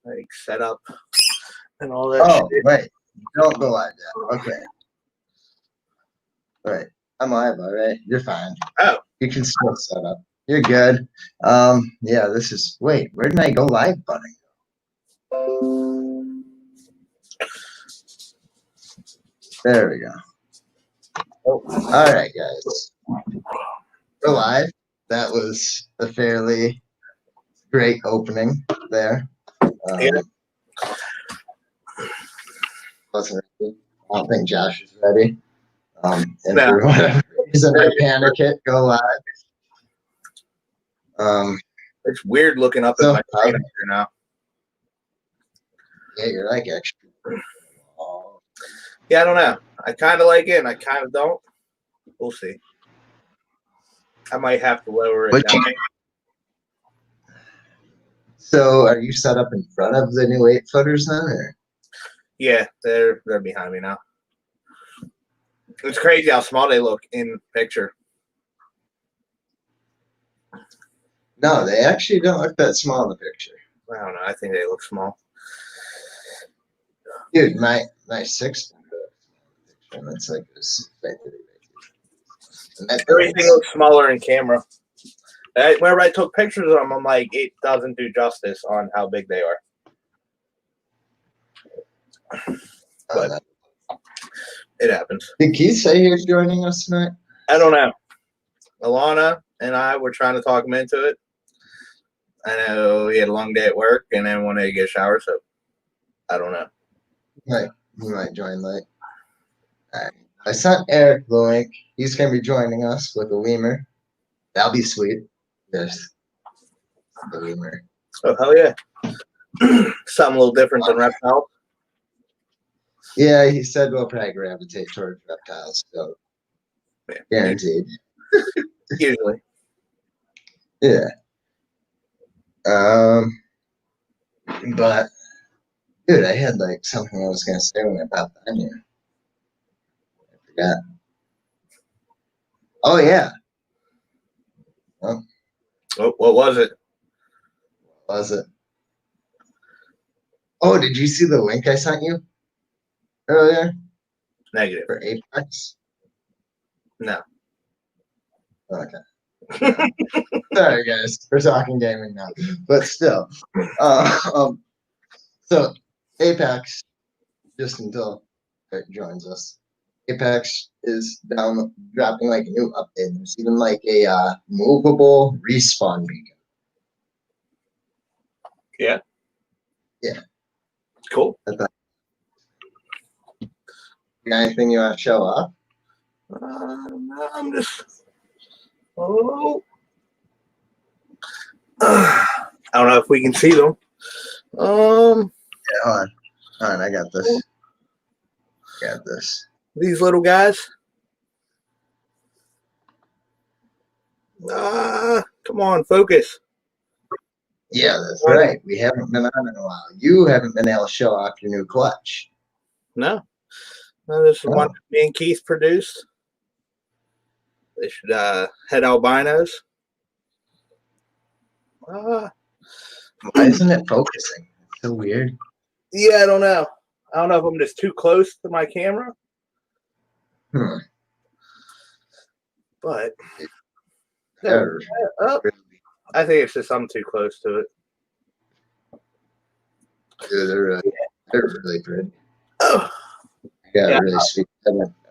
like set up and all that. Oh, shit. wait. Don't go live yet. Okay. All right. I'm live, all right. You're fine. Oh. You can still set up. You're good. Yeah, this is wait, where did I go live button? There we go. Oh. All right, guys. We're live. That was a fairly great opening there. Yeah. Wasn't ready. I don't think Josh is ready. And No. for whatever reason, I panic it, go live. It's weird looking up at my screen here now. Yeah, you're like extra. Yeah, I don't know. I kind of like it, and I kind of don't. We'll see. I might have to lower it down. So, are you set up in front of the new 8-footers then? Or? Yeah, they're behind me now. It's crazy how small they look in picture. No, they actually don't look that small in the picture. I don't know. I think they look small. Dude, my 6 and that's like this. Everything looks smaller in camera. Whenever I took pictures of them, I'm like, it doesn't do justice on how big they are. But it happens. Did Keith say he was joining us tonight? I don't know. Alana and I were trying to talk him into it. I know he had a long day at work and then wanted to get a shower, so I don't know. Right. He might join late. All right. I sent Eric the link. He's going to be joining us with a lemur. That'll be sweet. Yes. The lemur. Oh, hell yeah. Something a little different than reptiles. Yeah, he said we'll probably gravitate towards reptiles, so yeah. Guaranteed. Usually. Yeah. But dude, I had like something I was gonna say when I popped on here. I forgot. Oh yeah. Oh, what was it? What was it? Oh, did you see the link I sent you earlier? Negative. For Apex? No. Okay. Sorry guys, we're talking gaming now. But still. So Apex, just until Eric joins us. Apex is dropping like a new update. There's even like a movable respawn beacon. Yeah. Yeah. Cool. You got anything you want to show off? I'm just. Oh. I don't know if we can see them. Yeah, hold on. I got this. These little guys. Come on, focus. Yeah, that's right. We haven't been on in a while. You haven't been able to show off your new clutch. No, this is one me and Keith produced. They should head albinos. Why isn't it focusing? It's so weird. Yeah, I don't know. I don't know if I'm just too close to my camera. But I think it's just I'm too close to it. Dude, they're really pretty. Oh. Yeah, really sweet.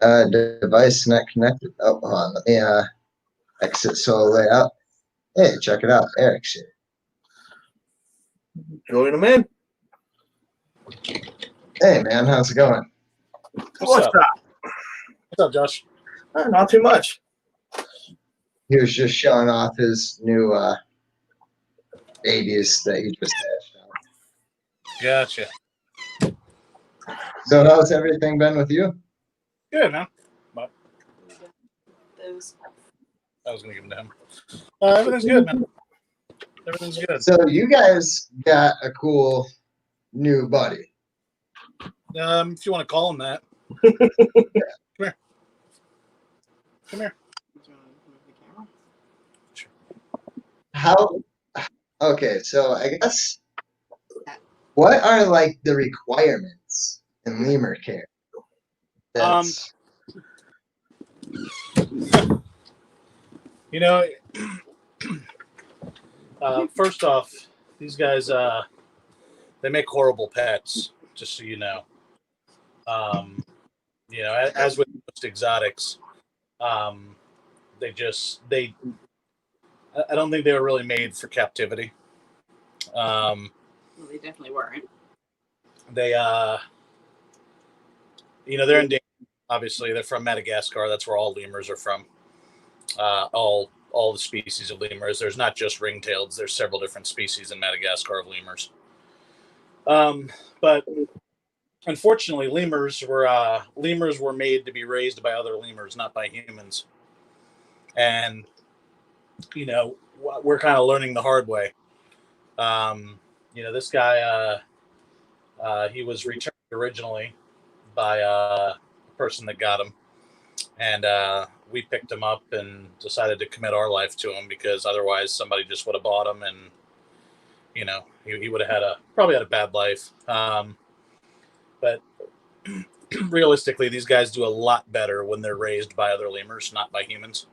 Device not connected. Oh, hold on. Let me exit solo layout. Hey, check it out. Eric shit. Join them in. Hey, man, how's it going? What's up? What's up, Josh? Not too much. He was just showing off his new babies that he just hatched out. Gotcha. So how's everything been with you? Good, man. But I was going to give them to him. Everything's good, man. Everything's good. So you guys got a cool new buddy. If you want to call him that. Come here. How? Okay, so I guess What are like the requirements in lemur care? That's You know, first off, these guys they make horrible pets. Just so you know, as with most exotics, um, they. I don't think they were really made for captivity. Well, they definitely weren't. They they're endangered. Obviously, they're from Madagascar. That's where all lemurs are from. All the species of lemurs. There's not just ringtails. There's several different species in Madagascar of lemurs. But unfortunately, lemurs were made to be raised by other lemurs, not by humans. And we're kind of learning the hard way. This guy he was returned originally by a person that got him, and we picked him up and decided to commit our life to him because otherwise somebody just would have bought him, and he would have probably had a bad life. But realistically, these guys do a lot better when they're raised by other lemurs, not by humans.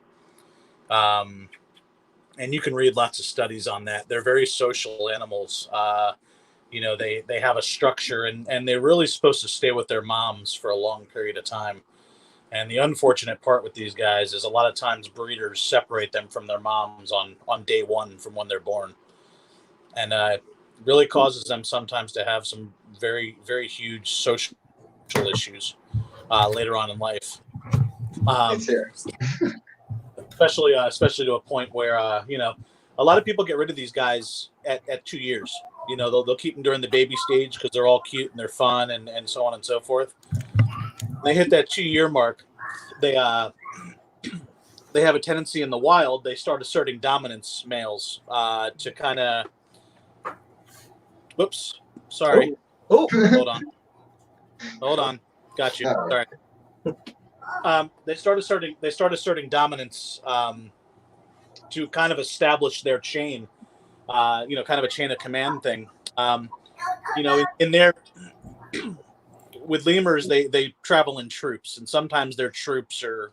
And you can read lots of studies on that. They're very social animals. They have a structure, and they're really supposed to stay with their moms for a long period of time. And the unfortunate part with these guys is a lot of times breeders separate them from their moms on day one from when they're born. And really causes them sometimes to have some very, very huge social issues later on in life. Especially to a point where a lot of people get rid of these guys at 2 years. They'll keep them during the baby stage because they're all cute and they're fun and so on and so forth. When they hit that 2-year mark, they have a tendency in the wild. They start asserting dominance, males, to kind of. Whoops, sorry. Oh, Hold on. Got you. Oh. Sorry. They start asserting dominance to kind of establish their chain. Kind of a chain of command thing. In their with lemurs, they travel in troops, and sometimes their troops are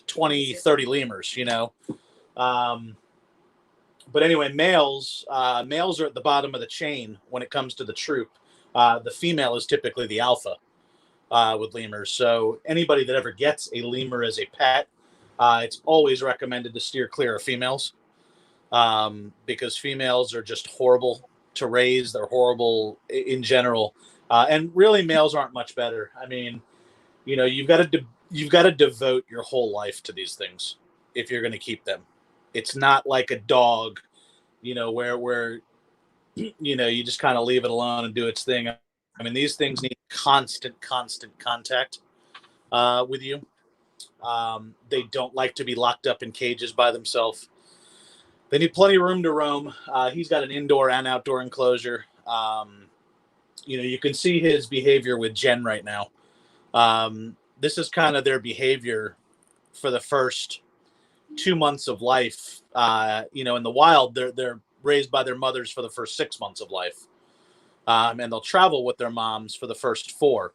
20, 30 lemurs. But anyway, males are at the bottom of the chain when it comes to the troop. The female is typically the alpha with lemurs. So anybody that ever gets a lemur as a pet, it's always recommended to steer clear of females because females are just horrible to raise. They're horrible in general, and really males aren't much better. I mean, you've got to devote your whole life to these things if you're going to keep them. It's not like a dog, where you just kind of leave it alone and do its thing. I mean, these things need constant contact with you. They don't like to be locked up in cages by themselves. They need plenty of room to roam. He's got an indoor and outdoor enclosure. You can see his behavior with Jen right now. This is kind of their behavior for the first 2 months of life. In the wild, they're raised by their mothers for the first 6 months of life. And they'll travel with their moms for the first 4.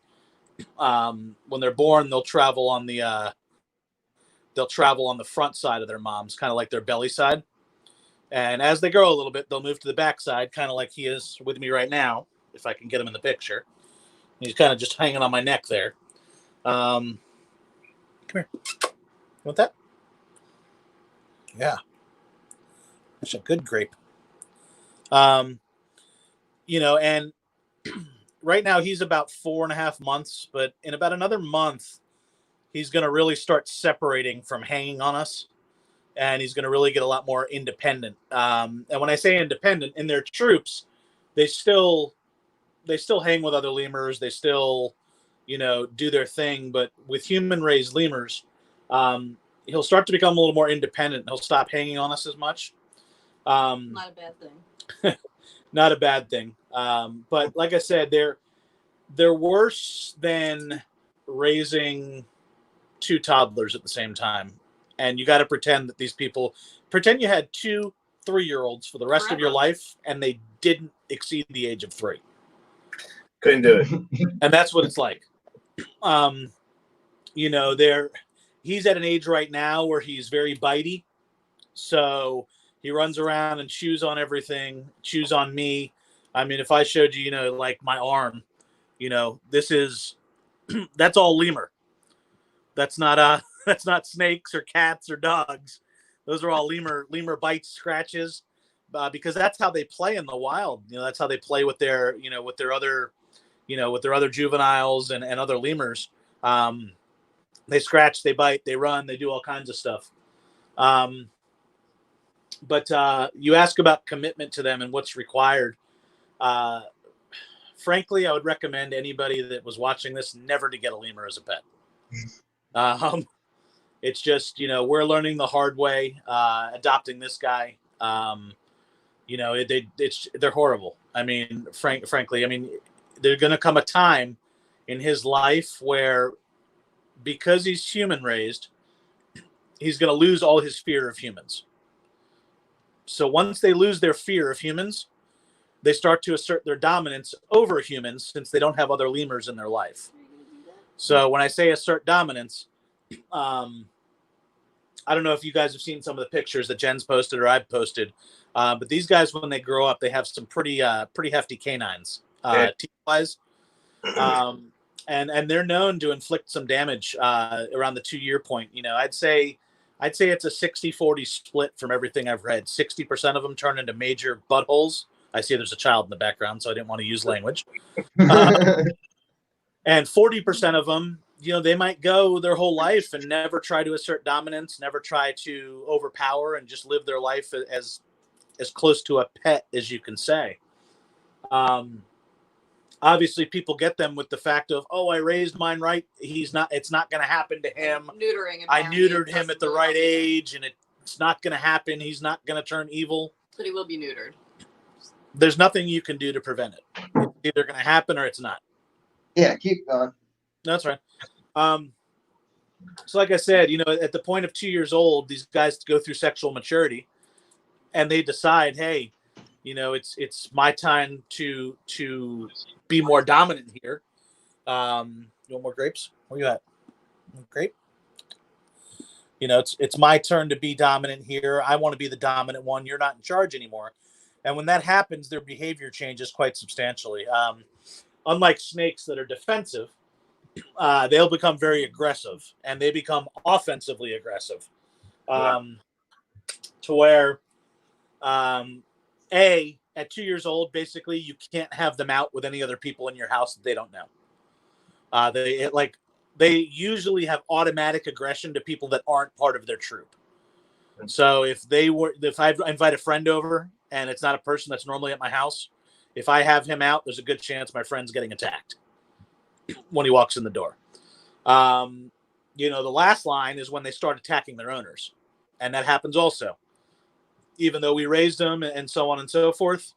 When they're born, they'll travel on the front side of their moms, kind of like their belly side. And as they grow a little bit, they'll move to the back side, kind of like he is with me right now, if I can get him in the picture. He's kind of just hanging on my neck there. Come here. You want that? Yeah. That's a good grape. And right now he's about 4.5 months, but in about another month, he's going to really start separating from hanging on us, and he's going to really get a lot more independent. And when I say independent, in their troops, they still hang with other lemurs. They still, do their thing. But with human-raised lemurs, he'll start to become a little more independent. He'll stop hanging on us as much. Not a bad thing. Not a bad thing. But like I said, they're worse than raising 2 toddlers at the same time. And you got to pretend you had 2 3-year-olds for the rest of your life, and they didn't exceed the age of 3. Couldn't do it. And that's what it's like. You know, he's at an age right now where he's very bitey. So he runs around and chews on everything, chews on me. I mean, if I showed you, you know, like my arm, you know, that's all lemur. That's not that's not snakes or cats or dogs. Those are all lemur bites, scratches, because that's how they play in the wild. You know, that's how they play with their, you know, with their other juveniles and other lemurs. They scratch, they bite, they run, they do all kinds of stuff. But you ask about commitment to them and what's required. Frankly, I would recommend anybody that was watching this never to get a lemur as a pet. It's just, you know, we're learning the hard way, adopting this guy. You know, they're horrible. I mean, frankly, I mean, there's going to come a time in his life where, because he's human raised, he's going to lose all his fear of humans. So once they lose their fear of humans, they start to assert their dominance over humans, since they don't have other lemurs in their life. So when I say assert dominance, I don't know if you guys have seen some of the pictures that Jen's posted or I've posted, but these guys, when they grow up, they have some pretty hefty canines, teeth-wise, and they're known to inflict some damage around the 2-year point. You know, I'd say it's a 60-40 split from everything I've read. 60% of them turn into major buttholes. I see there's a child in the background, so I didn't want to use language. And 40% of them, you know, they might go their whole life and never try to assert dominance, never try to overpower, and just live their life as close to a pet as you can say. Obviously, people get them with the fact of, oh, I raised mine right. It's not going to happen to him. Neutering. I neutered him at the right age, and it's not going to happen. He's not going to turn evil. But he will be neutered. There's nothing you can do to prevent it. It's either going to happen or it's not. Yeah, keep going. That's right. So like I said, you know, at the point of 2 years old, these guys go through sexual maturity, and they decide, hey, you know, it's my time to be more dominant here. You want more grapes? Where you at? Grape? You know, it's my turn to be dominant here. I want to be the dominant one. You're not in charge anymore. And when that happens, their behavior changes quite substantially. Unlike snakes that are defensive, they'll become very aggressive, and they become offensively aggressive, to where, at 2 years old, basically, you can't have them out with any other people in your house that they don't know. They usually have automatic aggression to people that aren't part of their troop. So if I invite a friend over and it's not a person that's normally at my house, if I have him out, there's a good chance my friend's getting attacked when he walks in the door. You know, the last line is when they start attacking their owners, and that happens also. Even though we raised them and so on and so forth,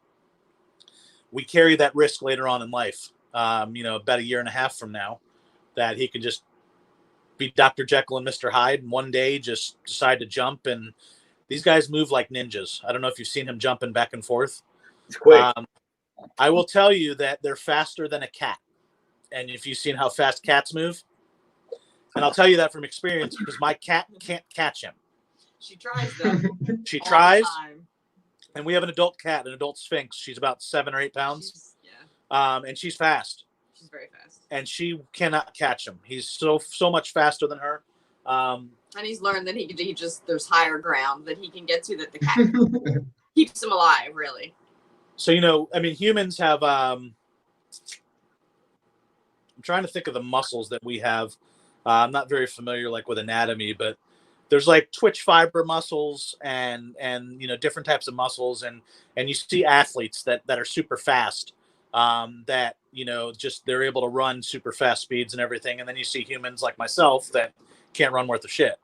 we carry that risk later on in life. You know, about 1.5 years from now, that he could just be Dr. Jekyll and Mr. Hyde, and one day just decide to jump. And these guys move like ninjas. I don't know if you've seen him jumping back and forth. It's quick. I will tell you that they're faster than a cat. And if you've seen how fast cats move, and I'll tell you that from experience, because my cat can't catch him. She tries though. She tries. And we have an adult cat, an adult Sphinx. She's about 7 or 8 pounds. And she's fast. She's very fast. And she cannot catch him. He's so much faster than her. And he's learned that there's higher ground that he can get to that the cat keeps him alive, really. So, you know, I mean, humans have, I'm trying to think of the muscles that we have. I'm not very familiar with anatomy, but there's like twitch fiber muscles and you know, different types of muscles, and you see athletes that are super fast, that, you know, just they're able to run super fast speeds and everything, and then you see humans like myself that can't run worth a shit.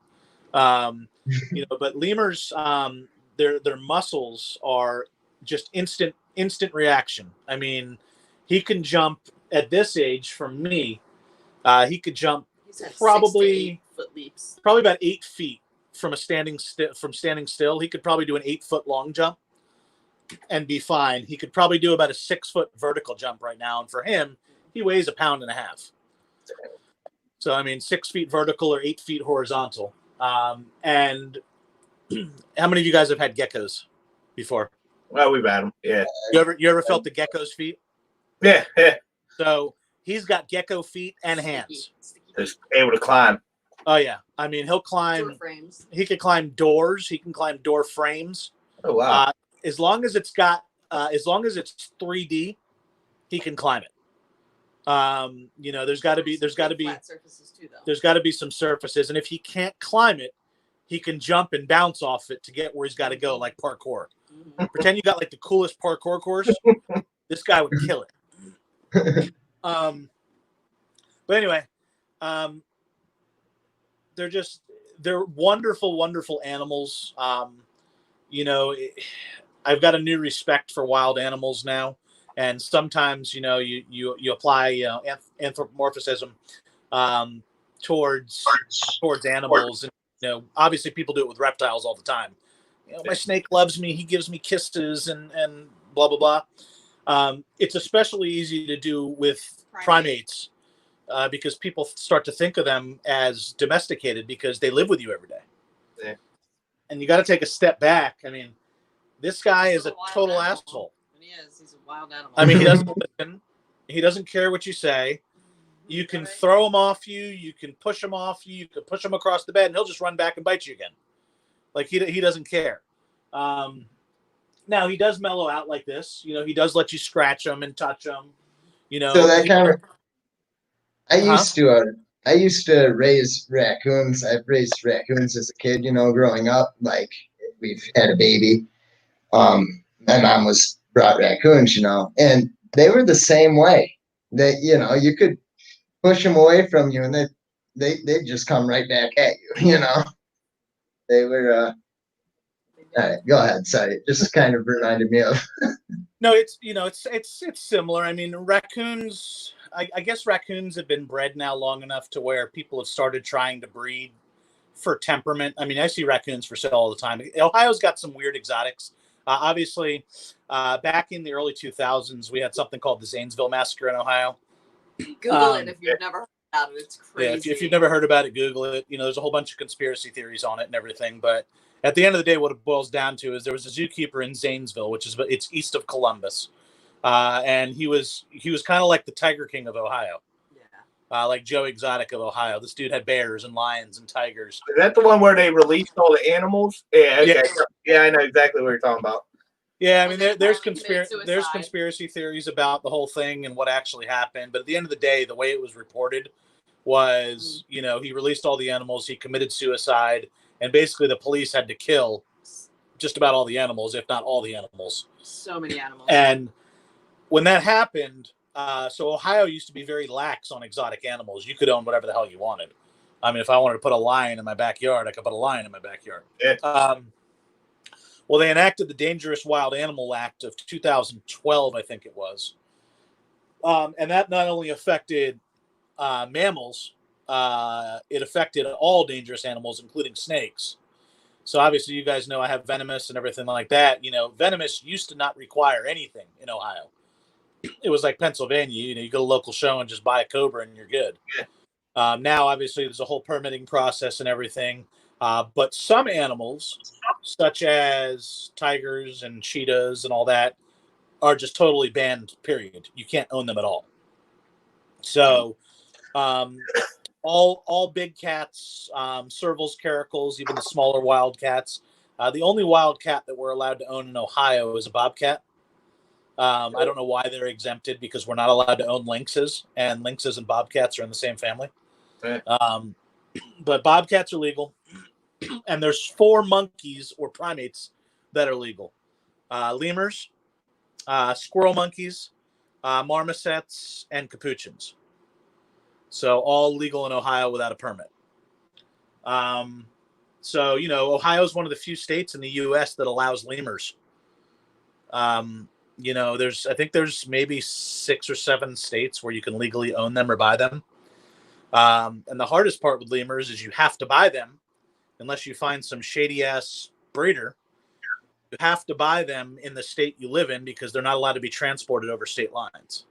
You know, but lemurs, their muscles are just instant reaction. I mean, he can jump at this age from me. He could jump probably 6 to 8 foot leaps. Probably about 8 feet from standing still. He could probably do an 8-foot long jump and be fine. He could probably do about a 6-foot vertical jump right now. And for him, he weighs 1.5 pounds. So, I mean, 6 feet vertical or 8 feet horizontal. And how many of you guys have had geckos before? Well, we've had them. Yeah. You ever felt the gecko's feet? Yeah. Yeah. So he's got gecko feet and hands. Just able to climb. Oh yeah. I mean, he'll climb. Door frames. He can climb doors. He can climb door frames. Oh wow. As long as it's 3D, he can climb it. You know, there's got to be flat surfaces too, though. there's got to be some surfaces, and if he can't climb it, he can jump and bounce off it to get where he's got to go, like parkour. Mm-hmm. Pretend you got like the coolest parkour course. This guy would kill it. But anyway, they're wonderful, wonderful animals. You know, I've got a new respect for wild animals now. And sometimes, you know, you apply anthropomorphism towards animals. And, you know, obviously people do it with reptiles all the time. You know, my snake loves me. He gives me kisses and blah, blah, blah. It's especially easy to do with primates because people start to think of them as domesticated because they live with you every day. Yeah. And you got to take a step back. I mean, this guy is a total asshole. He's a wild animal. I mean, he doesn't listen. He doesn't care what you say. You can throw him off you. You can push him off you. You can push him across the bed, and he'll just run back and bite you again. Like he doesn't care. Now he does mellow out like this. You know, he does let you scratch him and touch him. You know, so that kind of. I used to raise raccoons. I've raised raccoons as a kid. You know, growing up, like we've had a baby. My mom brought raccoons, you know, and they were the same way. That, you know, you could push them away from you, and they'd just come right back at you. You know, they were. All right, go ahead. Sorry, it just kind of reminded me of. No, it's similar. I mean, raccoons. I guess raccoons have been bred now long enough to where people have started trying to breed for temperament. I mean, I see raccoons for sale all the time. Ohio's got some weird exotics. Obviously, back in the early 2000s, we had something called the Zanesville Massacre in Ohio. Google it if you've never heard about it. It's crazy. Yeah, if you've never heard about it, Google it. You know, there's a whole bunch of conspiracy theories on it and everything. But at the end of the day, what it boils down to is there was a zookeeper in Zanesville, it's east of Columbus, and he was kind of like the Tiger King of Ohio. Like Joe Exotic of Ohio. This dude had bears and lions and tigers. Is that the one where they released all the animals? Yeah, okay. Yeah. Yeah, I know exactly what you're talking about. Yeah, I mean, there's conspiracy theories about the whole thing and what actually happened. But at the end of the day, the way it was reported was, you know, he released all the animals, he committed suicide, and basically the police had to kill just about all the animals, if not all the animals. So many animals. And when that happened, so Ohio used to be very lax on exotic animals. You could own whatever the hell you wanted. I mean, if I wanted to put a lion in my backyard, I could put a lion in my backyard. Yeah. Well, they enacted the Dangerous Wild Animal Act of 2012, I think it was. And that not only affected mammals, it affected all dangerous animals, including snakes. So obviously, you guys know I have venomous and everything like that. You know, venomous used to not require anything in Ohio. It was like Pennsylvania. You know, you go to a local show and just buy a cobra and you're good. Yeah. Now, obviously, there's a whole permitting process and everything. But some animals, such as tigers and cheetahs and all that, are just totally banned, period. You can't own them at all. So all big cats, servals, caracals, even the smaller wild cats. The only wild cat that we're allowed to own in Ohio is a bobcat. I don't know why they're exempted because we're not allowed to own lynxes, and lynxes and bobcats are in the same family. Right. But bobcats are legal, and there's 4 monkeys or primates that are legal: lemurs, squirrel monkeys, marmosets, and capuchins. So all legal in Ohio without a permit. So, you know, Ohio is one of the few states in the U.S. that allows lemurs. You know, I think there's maybe 6 or 7 states where you can legally own them or buy them. And the hardest part with lemurs is you have to buy them unless you find some shady ass breeder, you have to buy them in the state you live in because they're not allowed to be transported over state lines.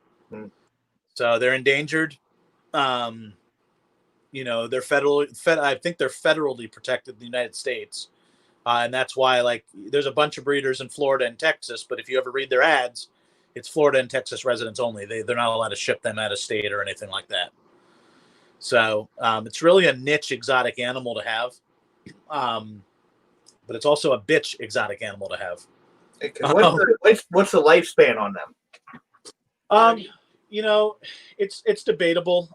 So they're endangered. You know, they're I think they're federally protected in the United States. And that's why, like, there's a bunch of breeders in Florida and Texas, but if you ever read their ads, it's Florida and Texas residents only. They're not allowed to ship them out of state or anything like that. So it's really a niche exotic animal to have. But it's also a bitch exotic animal to have. What's the lifespan on them? You know, it's debatable.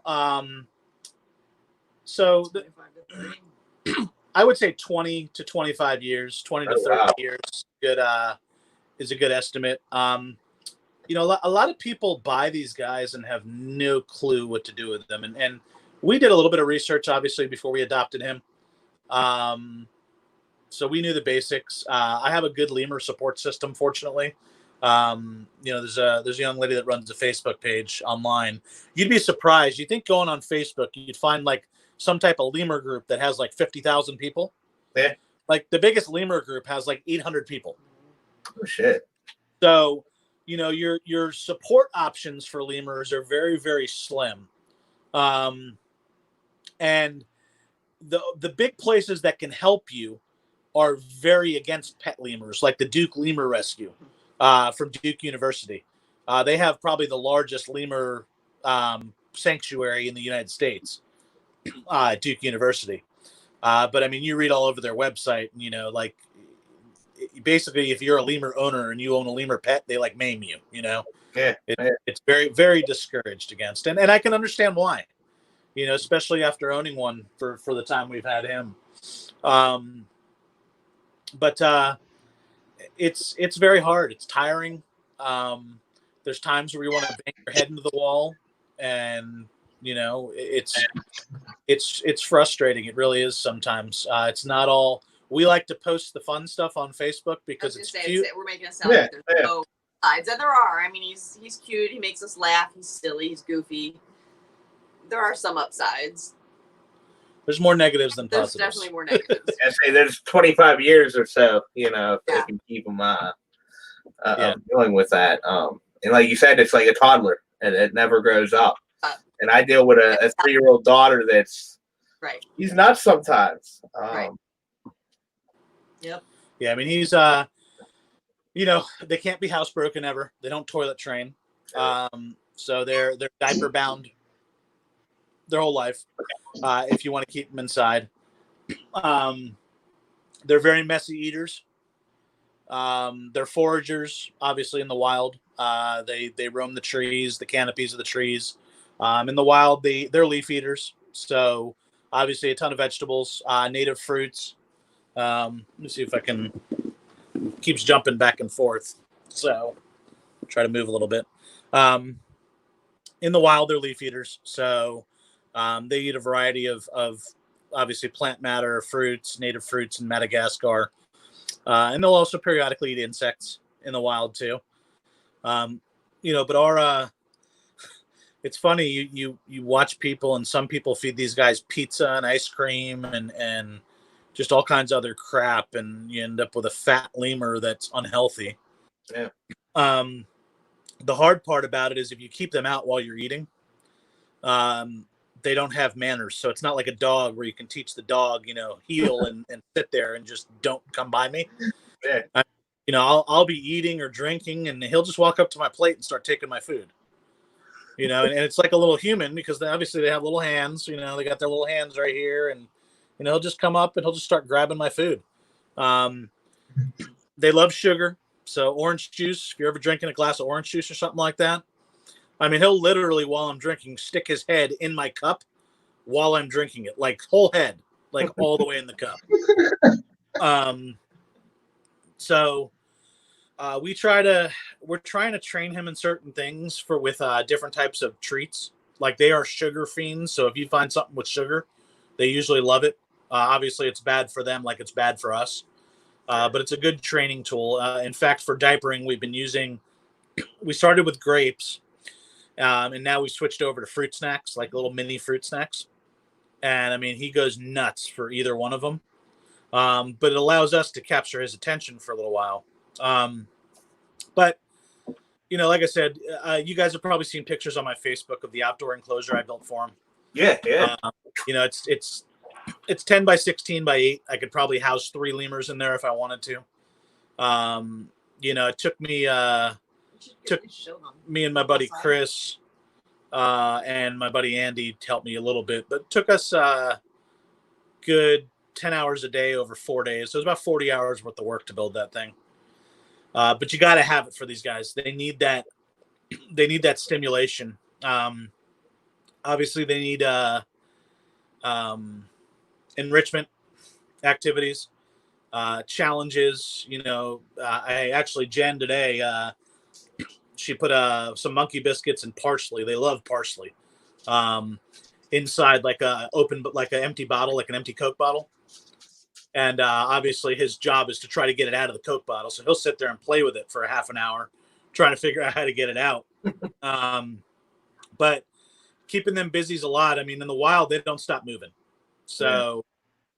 So I would say 20 to 25 years, 20 to 30 years, good is a good estimate. You know, a lot of people buy these guys and have no clue what to do with them. And we did a little bit of research, obviously, before we adopted him. So we knew the basics. I have a good lemur support system, fortunately. You know, there's a young lady that runs a Facebook page online. You'd be surprised. You think going on Facebook, you'd find like some type of lemur group that has like 50,000 people. Yeah. Like the biggest lemur group has like 800 people. Oh shit. So, you know, your support options for lemurs are very, very slim. And the big places that can help you are very against pet lemurs, like the Duke Lemur Rescue from Duke University. They have probably the largest lemur sanctuary in the United States, Duke University. But I mean, you read all over their website, and, you know, like basically if you're a lemur owner and you own a lemur pet, they like maim you, you know? Yeah. It's very, very discouraged against. And I can understand why, you know, especially after owning one for the time we've had him. But it's very hard. It's tiring. There's times where you want to bang your head into the wall, and you know it's frustrating. It really is sometimes. It's not all. We like to post the fun stuff on Facebook because it's cute. We're making it sound like there's no sides, and there are. I mean, he's cute. He makes us laugh. He's silly. He's goofy. There are some upsides. There's more negatives than There's positives. definitely more negatives. I say there's 25 years or so, you know, if they can keep them dealing with that. And like you said, it's like a toddler, and it never grows up. And I deal with a 3-year-old daughter that's he's nuts sometimes. Yep. Yeah, I mean he's you know, they can't be housebroken ever. They don't toilet train. So they're diaper bound their whole life. If you want to keep them inside. They're very messy eaters. They're foragers, obviously in the wild. They roam the trees, the canopies of the trees. In the wild, they're leaf eaters. So obviously a ton of vegetables, native fruits. Let me see if I can. Keeps jumping back and forth. So try to move a little bit. In the wild, they're leaf eaters. So they eat a variety of obviously plant matter, fruits, native fruits in Madagascar. And they'll also periodically eat insects in the wild too. You know, but it's funny, you watch people, and some people feed these guys pizza and ice cream and just all kinds of other crap, and you end up with a fat lemur that's unhealthy. Yeah. The hard part about it is if you keep them out while you're eating, they don't have manners. So it's not like a dog where you can teach the dog, you know, heel and sit there and just don't come by me. Yeah. You know, I'll be eating or drinking, and he'll just walk up to my plate and start taking my food. You know, and it's like a little human because obviously they have little hands. You know, they got their little hands right here, and you know, he'll just come up and he'll just start grabbing my food. They love sugar, so orange juice. If you're ever drinking a glass of orange juice or something like that, I mean, he'll literally, while I'm drinking, stick his head in my cup while I'm drinking it, like whole head, like all the way in the cup. So we're trying to train him in certain things with different types of treats. Like they are sugar fiends. So if you find something with sugar, they usually love it. Obviously it's bad for them, like it's bad for us. But it's a good training tool. In fact, for diapering, we started with grapes. And now we switched over to fruit snacks, like little mini fruit snacks. And I mean, he goes nuts for either one of them. But it allows us to capture his attention for a little while. But like I said, you guys have probably seen pictures on my Facebook of the outdoor enclosure I built for him. Yeah. It's 10 by 16 by 8. I could probably house 3 lemurs in there if I wanted to. It took me and my buddy Chris and my buddy Andy to help me a little bit, but it took us good 10 hours a day over 4 days. So it was about 40 hours worth of work to build that thing. But you got to have it for these guys. They need that stimulation. Obviously they need enrichment activities, challenges. I actually, Jen today, she put some monkey biscuits and parsley. They love parsley. Inside like an empty bottle, like an empty Coke bottle. And obviously his job is to try to get it out of the Coke bottle. So he'll sit there and play with it for a half an hour, trying to figure out how to get it out. But keeping them busy is a lot. I mean, in the wild, they don't stop moving. So,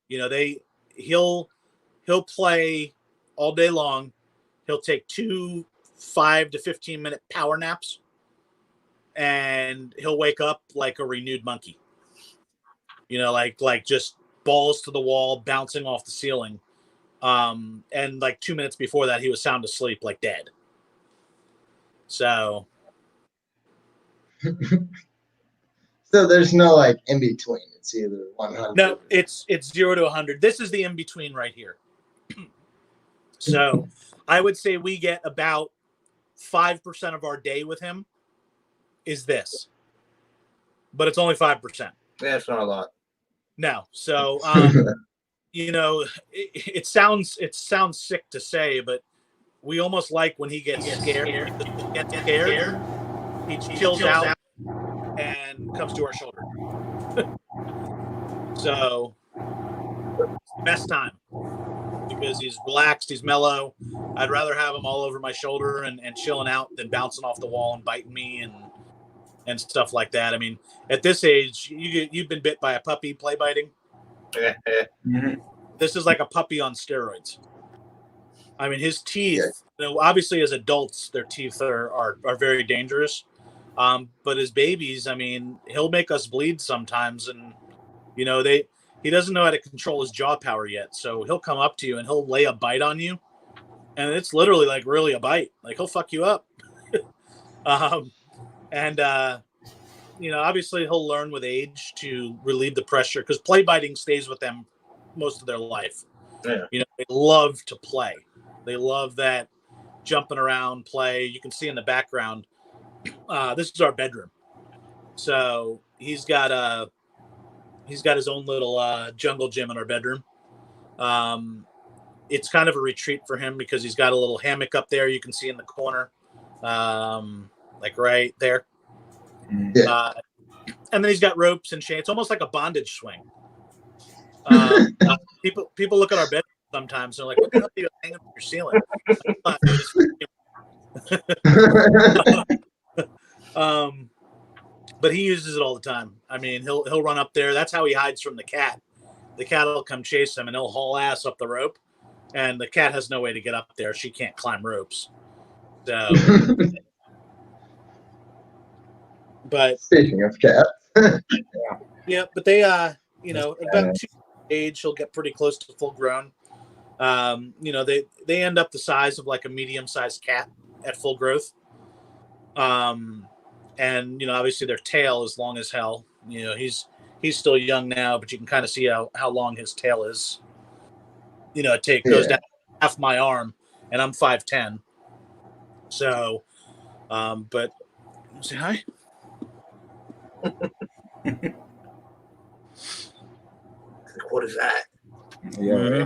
he'll play all day long. He'll take 2 5 to 15 minute power naps, and he'll wake up like a renewed monkey. Like just balls to the wall, bouncing off the ceiling. And like 2 minutes before that, he was sound asleep, like dead. So. So there's no like in between. It's either 100. No, it's 0 to 100. This is the in between right here. So I would say we get about 5% of our day with him is this, but it's only 5%. Yeah, it's not a lot. No. So, it sounds sick to say, but we almost like when he gets scared. He chills out and comes to our shoulder. So, best time because he's relaxed, he's mellow. I'd rather have him all over my shoulder and chilling out than bouncing off the wall and biting me and stuff like that. I mean, at this age, you've been bit by a puppy play biting. Mm-hmm. This is like a puppy on steroids. I mean, his teeth, obviously as adults, their teeth are very dangerous. But as babies, I mean, he'll make us bleed sometimes. And, he doesn't know how to control his jaw power yet. So he'll come up to you and he'll lay a bite on you. And it's literally like really a bite. Like he'll fuck you up. Obviously he'll learn with age to relieve the pressure because play biting stays with them most of their life. Yeah. They love to play. They love that jumping around play. You can see in the background. This is our bedroom. So he's got his own little jungle gym in our bedroom. It's kind of a retreat for him because he's got a little hammock up there. You can see in the corner, like right there. Yeah. And then he's got ropes and chains. It's almost like a bondage swing. People look at our bedroom sometimes. They're like, "What the hell are you hanging from your ceiling?" But he uses it all the time. I mean, he'll run up there. That's how he hides from the cat. The cat will come chase him, and he'll haul ass up the rope. And the cat has no way to get up there. She can't climb ropes. So, but speaking of cats, yeah, but they, about 2 age, he'll get pretty close to full grown. They end up the size of like a medium-sized cat at full growth. And obviously their tail is long as hell. He's still young now, but you can kind of see how long his tail is. It goes down half my arm, and I'm 5'10". So, but say hi. What is that? yeah,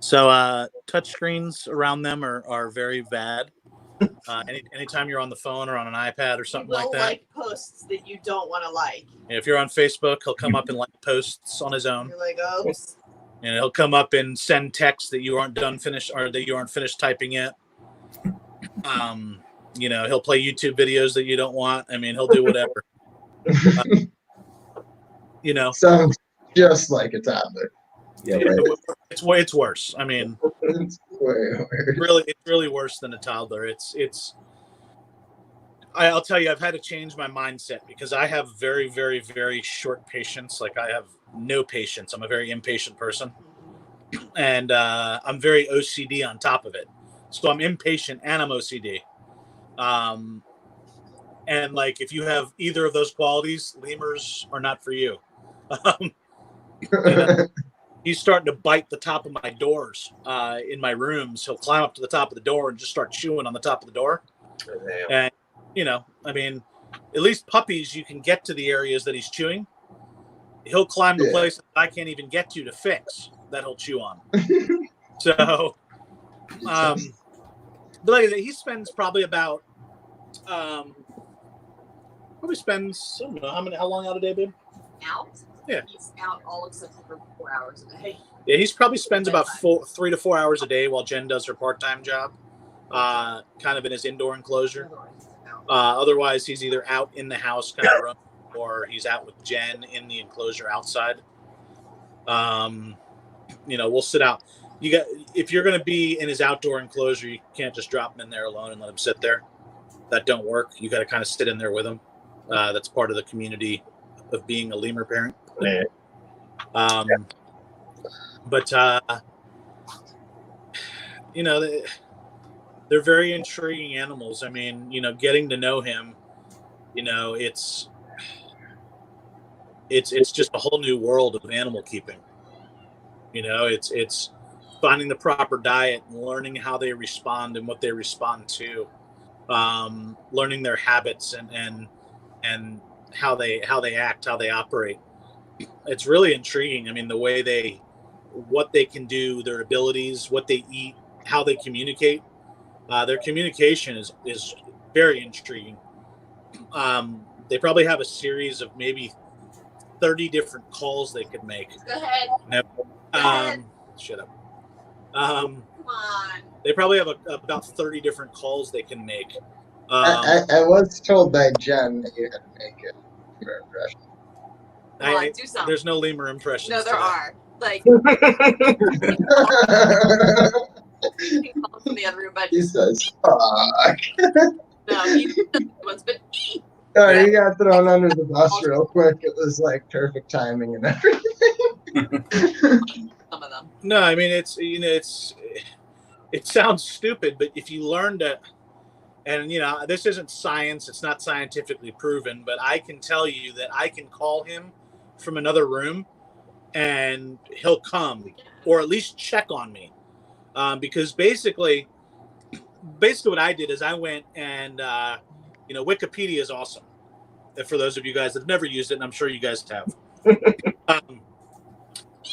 So, touch screens around them are very bad. Anytime you're on the phone or on an iPad or something like that, like posts that you don't want to like. If you're on Facebook, he'll come up and like posts on his own. You're like, oops. And he'll come up and send texts that you aren't finished typing yet. He'll play YouTube videos that you don't want. I mean, he'll do whatever. sounds just like a toddler. Yeah, right. It's worse. I mean, It's way worse. it's really worse than a toddler. I'll tell you, I've had to change my mindset because I have very, very, very short patience. Like I have no patience. I'm a very impatient person, and I'm very OCD on top of it. So I'm impatient and I'm OCD. And like if you have either of those qualities, lemurs are not for you. Um, you know, he's starting to bite the top of my doors in my rooms. He'll climb up to the top of the door and just start chewing on the top of the door. And I mean, at least puppies, you can get to the areas that he's chewing. He'll climb to places I can't even get to fix that he'll chew on. So, but like he spends probably about probably spends I don't know how long out a day, babe? Out? Yeah. He's out all except for 4 hours a day. Yeah, he's probably spends about 3 to 4 hours a day while Jen does her part-time job, kind of in his indoor enclosure. Otherwise, he's either out in the house kind of running, or he's out with Jen in the enclosure outside. We'll sit out. If you're going to be in his outdoor enclosure, you can't just drop him in there alone and let him sit there. That don't work. You got to kind of sit in there with him. That's part of the community of being a lemur parent. Yeah. But they're very intriguing animals. I mean, getting to know him, it's just a whole new world of animal keeping. It's finding the proper diet and learning how they respond and what they respond to, learning their habits and how they act, how they operate. It's really intriguing. I mean, the way what they can do, their abilities, what they eat, how they communicate. Their communication is very intriguing. They probably have a series of maybe 30 different calls they could make. Go ahead. Shut up. Come on. They probably have about 30 different calls they can make. I was told by Jen that you had to make it your impression. Come on, do something. There's no lemur impressions. No, there are. Like, he calls from the other room, but he says, "Fuck." no, he once, but Oh, he got thrown under the bus real quick. It was like perfect timing and everything. some of them. No, I mean it sounds stupid, but if you learn to, and this isn't science, it's not scientifically proven, but I can tell you that I can call him from another room and he'll come or at least check on me. Because basically what I did is I went and Wikipedia is awesome. For those of you guys that have never used it, and I'm sure you guys have.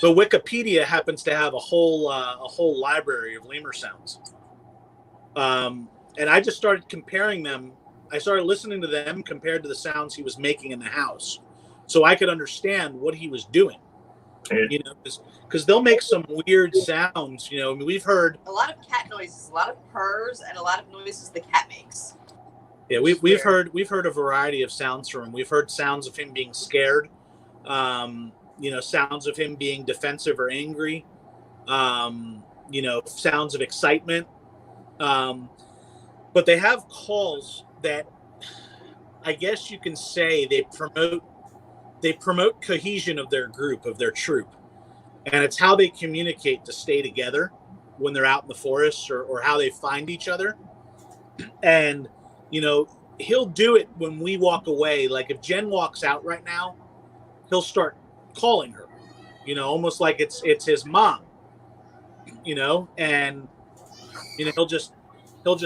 But Wikipedia happens to have a whole library of lemur sounds. And I just started comparing them. I started listening to them compared to the sounds he was making in the house, so I could understand what he was doing. Because they'll make some weird sounds. I mean, we've heard a lot of cat noises, a lot of purrs, and a lot of noises the cat makes. Yeah, we've heard a variety of sounds from him. We've heard sounds of him being scared. Sounds of him being defensive or angry. Sounds of excitement. But they have calls that I guess you can say they promote cohesion of their group, of their troop. And it's how they communicate to stay together when they're out in the forest or how they find each other. And, he'll do it when we walk away. Like if Jen walks out right now, he'll start calling her, almost like it's his mom, and, he'll just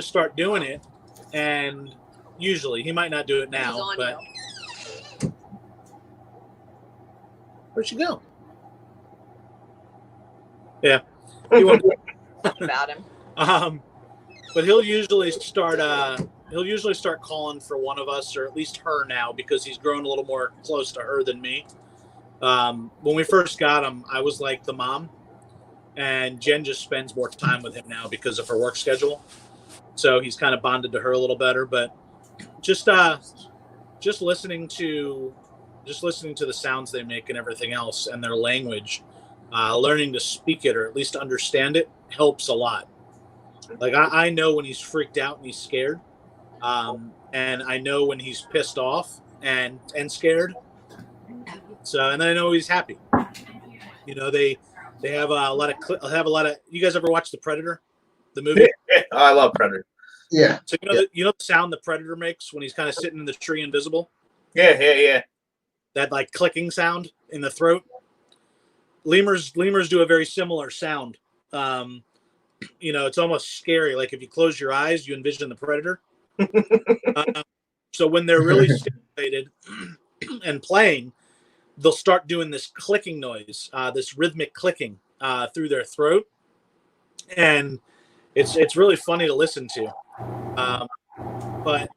start doing it. And usually he might not do it now, but where'd she go? Yeah. About him. But he'll usually start calling for one of us, or at least her now, because he's grown a little more close to her than me. When we first got him, I was like the mom, and Jen just spends more time with him now because of her work schedule. So he's kind of bonded to her a little better, but just listening to the sounds they make and everything else and their language, learning to speak it or at least understand it helps a lot. Like I know when he's freaked out and he's scared, and I know when he's pissed off and scared. So and then I know he's happy. You know they have a lot of. You guys ever watch The Predator, the movie? I love Predator. Yeah. So you know the sound the Predator makes when he's kind of sitting in the tree invisible. Yeah. That like clicking sound in the throat. Lemurs do a very similar sound. You know, it's almost scary. Like if you close your eyes, you envision the Predator. So when they're really stimulated and playing, they'll start doing this clicking noise, this rhythmic clicking through their throat, and it's really funny to listen to. But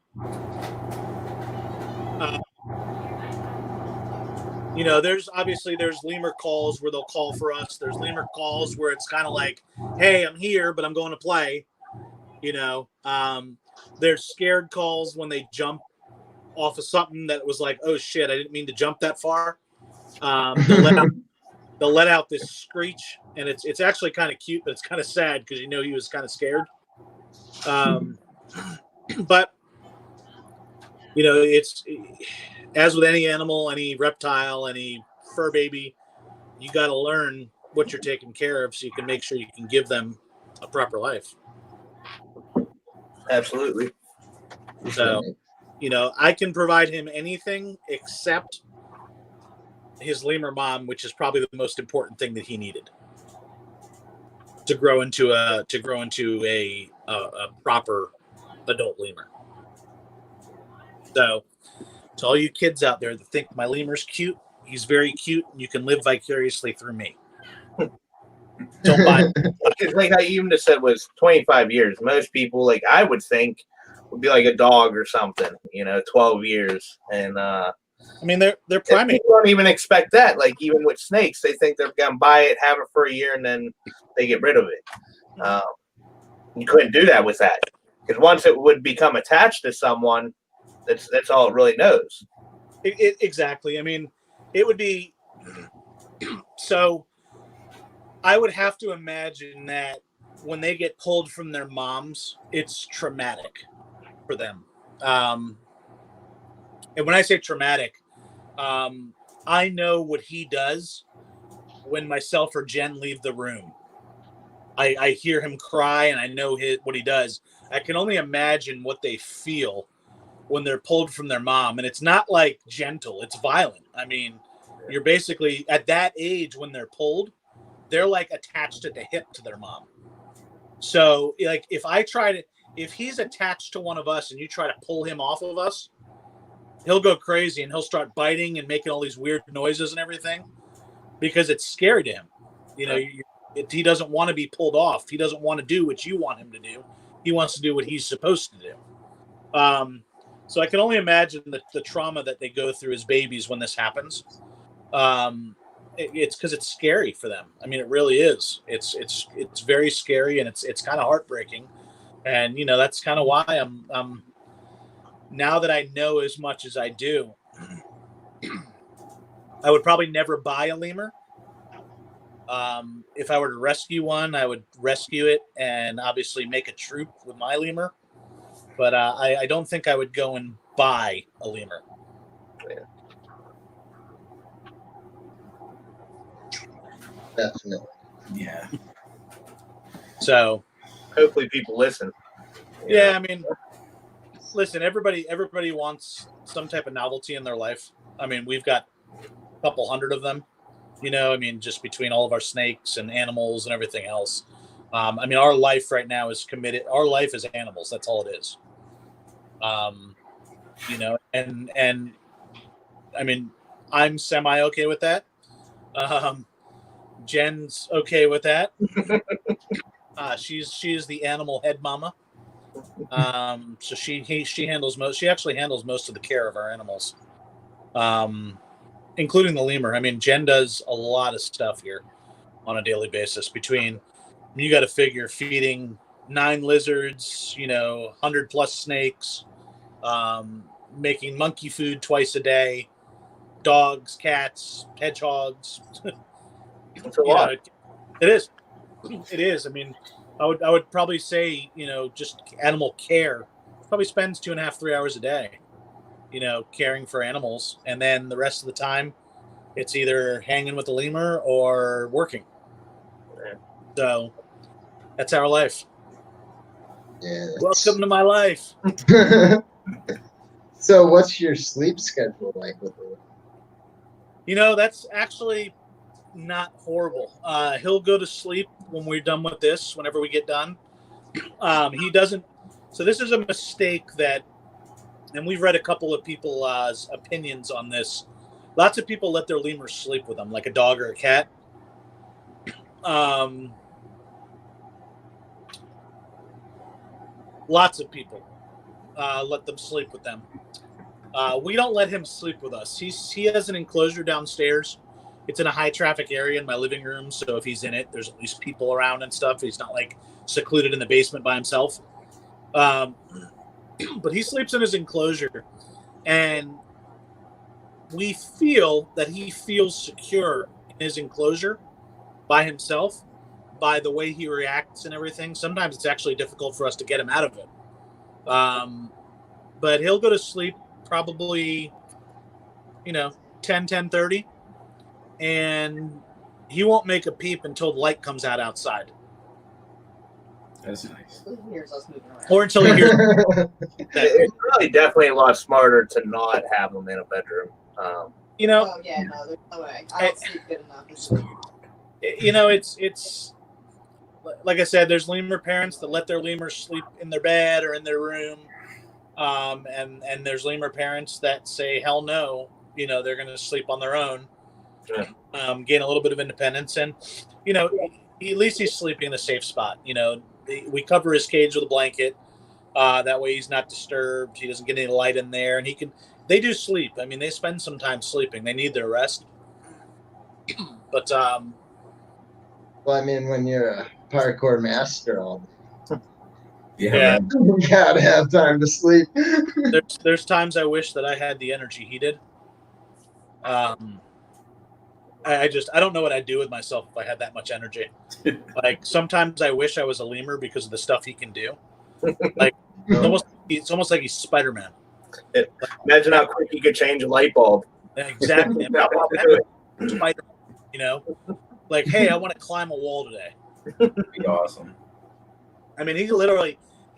you know, there's lemur calls where they'll call for us. There's lemur calls where it's kind of like, "Hey, I'm here, but I'm going to play." You know, there's scared calls when they jump off of something that was like, "Oh shit, I didn't mean to jump that far." They'll let out this screech, and it's actually kind of cute, but it's kind of sad because you know he was kind of scared. But you know, it's as with any animal, any reptile, any fur baby, you got to learn what you're taking care of so you can make sure you can give them a proper life. Absolutely. So, you know, I can provide him anything except his lemur mom, which is probably the most important thing that he needed to grow into a proper adult lemur. So, to all you kids out there that think my lemur's cute, he's very cute, and you can live vicariously through me. Don't buy it. It's like how you even just said was 25 years. Most people, like I would think, would be like a dog or something. You know, 12 years, and I mean they're primate. People don't even expect that. Like even with snakes, they think they're gonna buy it, have it for a year, and then they get rid of it. You couldn't do that with that because once it would become attached to someone, that's all it really knows. Exactly. I mean, it would be so. I would have to imagine that when they get pulled from their moms, it's traumatic for them. And when I say traumatic, I know what he does when myself or Jen leave the room. I hear him cry, and I know what he does. I can only imagine what they feel when they're pulled from their mom. And it's not like gentle, it's violent. I mean, you're basically at that age when they're pulled, they're like attached at the hip to their mom. So like if he's attached to one of us and you try to pull him off of us, he'll go crazy and he'll start biting and making all these weird noises and everything because it's scary to him. You know, he doesn't want to be pulled off. He doesn't want to do what you want him to do. He wants to do what he's supposed to do. So I can only imagine the trauma that they go through as babies when this happens. It's because it's scary for them. I mean, it really is. It's very scary, and it's kind of heartbreaking. And you know, that's kind of why I'm now that I know as much as I do, I would probably never buy a lemur. If I were to rescue one, I would rescue it and obviously make a troop with my lemur. But I don't think I would go and buy a lemur. Definitely. Yeah. So hopefully people listen. Yeah, I mean, listen, everybody wants some type of novelty in their life. I mean, we've got a couple hundred of them, you know, I mean, just between all of our snakes and animals and everything else. I mean, our life right now is committed. Our life is animals. That's all it is. You know, and I mean, I'm semi okay with that. Jen's okay with that. She is the animal head mama. So she handles most. She actually handles most of the care of our animals, including the lemur. I mean, Jen does a lot of stuff here on a daily basis. Between you got to figure feeding 9 lizards, you know, 100+ snakes, making monkey food twice a day, dogs, cats, hedgehogs. It's a lot. It is. It is. I mean, I would probably say, just animal care probably spends 2.5, 3 hours a day, caring for animals. And then the rest of the time it's either hanging with the lemur or working. Yeah. So that's our life. Yeah. Welcome to my life. So what's your sleep schedule like with it? That's actually not horrible. He'll go to sleep when we're done with this, whenever we get done. He doesn't. So this is a mistake and we've read a couple of people's opinions on this. Lots of people let their lemurs sleep with them, like a dog or a cat. Lots of people let them sleep with them. We don't let him sleep with us. He has an enclosure downstairs. It's in a high traffic area in my living room, so if he's in it, there's at least people around and stuff. He's not like secluded in the basement by himself. But he sleeps in his enclosure, and we feel that he feels secure in his enclosure by himself, by the way he reacts and everything. Sometimes it's actually difficult for us to get him out of it. But he'll go to sleep probably, 10:30, and he won't make a peep until the light comes out outside. That's nice. He hears us moving around. Or until he hears It's really definitely a lot smarter to not have them in a bedroom. Oh yeah, no, there's no way. I don't sleep good enough to sleep. It's like I said, there's lemur parents that let their lemurs sleep in their bed or in their room. And there's lemur parents that say, hell no, they're going to sleep on their own, gain a little bit of independence. And, at least he's sleeping in a safe spot. We cover his cage with a blanket. That way he's not disturbed. He doesn't get any light in there, and they do sleep. I mean, they spend some time sleeping. They need their rest. But, Well, I mean, when you're a parkour master, all Yeah. you gotta have time to sleep. there's times I wish that I had the energy he did. I don't know what I'd do with myself if I had that much energy. Like sometimes I wish I was a lemur because of the stuff he can do. Like it's almost like he's Spider-Man. Imagine how quick you could change a light bulb. Exactly. Spider-Man, like, hey, I want to climb a wall today. That'd be awesome. I mean, he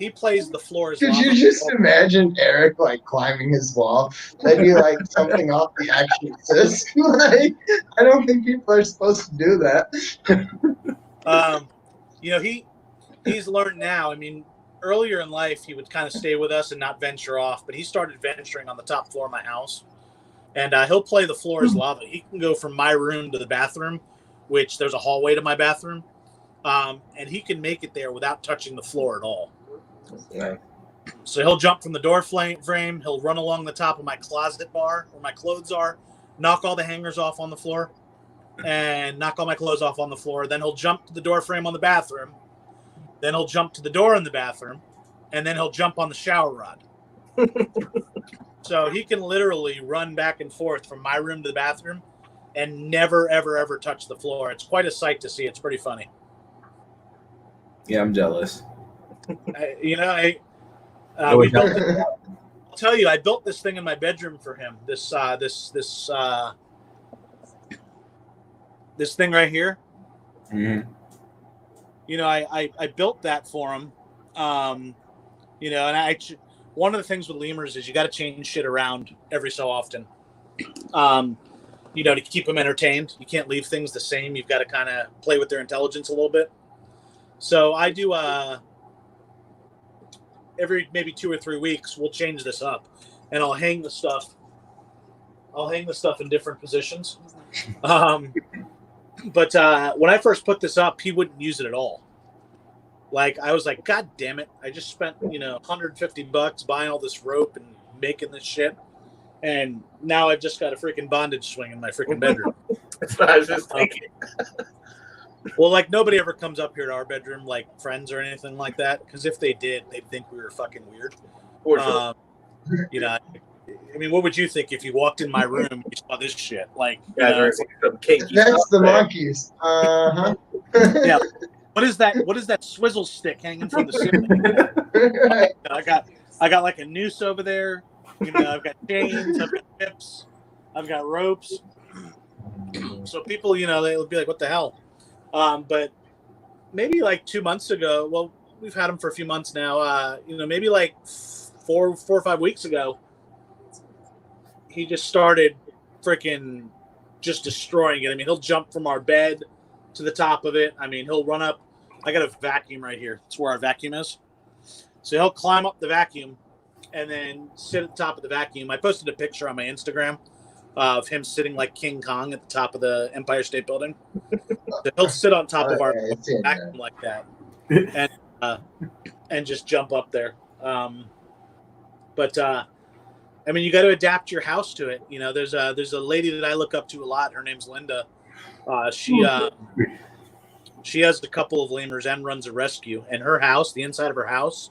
plays the floor as Could lava. you just imagine Eric like climbing his wall? That'd be like something off The Exorcist. Like, I don't think people are supposed to do that. He's learned now. I mean, earlier in life, he would kind of stay with us and not venture off, but he started venturing on the top floor of my house, and he'll play the floor as lava. He can go from my room to the bathroom, which there's a hallway to my bathroom, and he can make it there without touching the floor at all. Yeah. So he'll jump from the door frame. He'll run along the top of my closet bar where my clothes are, knock all the hangers off on the floor, and knock all my clothes off on the floor. Then he'll jump to the door frame on the bathroom. Then he'll jump to the door in the bathroom, and then he'll jump on the shower rod. So he can literally run back and forth from my room to the bathroom and never, ever, ever touch the floor. It's quite a sight to see. It's pretty funny. Yeah, I'm jealous. We built it. I'll tell you, I built this thing in my bedroom for him. This thing right here. Mm-hmm. I built that for him. And one of the things with lemurs is you got to change shit around every so often. To keep them entertained. You can't leave things the same. You've got to kind of play with their intelligence a little bit. So I do every maybe 2 or 3 weeks, we'll change this up, and I'll hang the stuff in different positions. But when I first put this up, he wouldn't use it at all. Like, I was like, God damn it. I just spent, $150 buying all this rope and making this shit. And now I've just got a freaking bondage swing in my freaking bedroom. That's what I was just thinking. Well, like, nobody ever comes up here to our bedroom, like friends or anything like that. Because if they did, they'd think we were fucking weird. For sure. I mean, what would you think if you walked in my room and you saw this shit? Like, you Yeah, know, there's some kinky That's stuff the there. monkeys. Uh-huh. yeah. What is that? What is that swizzle stick hanging from the ceiling? Right. I got like a noose over there. You know, I've got chains, I've got whips, I've got ropes. So people, you know, they'll be like, "What the hell?" But maybe like 2 months ago. Well, we've had him for a few months now. You know, maybe like four or 5 weeks ago, he just started freaking just destroying it. I mean, he'll jump from our bed to the top of it. I mean, he'll run up. I got a vacuum right here. It's where our vacuum is. So he'll climb up the vacuum and then sit at the top of the vacuum. I posted a picture on my Instagram of him sitting like King Kong at the top of the Empire State Building. So he'll sit on top of our vacuum like that and just jump up there. But I mean, you got to adapt your house to it. You know, there's a lady that I look up to a lot. Her name's Linda. She has a couple of lemurs and runs a rescue. And her house, the inside of her house,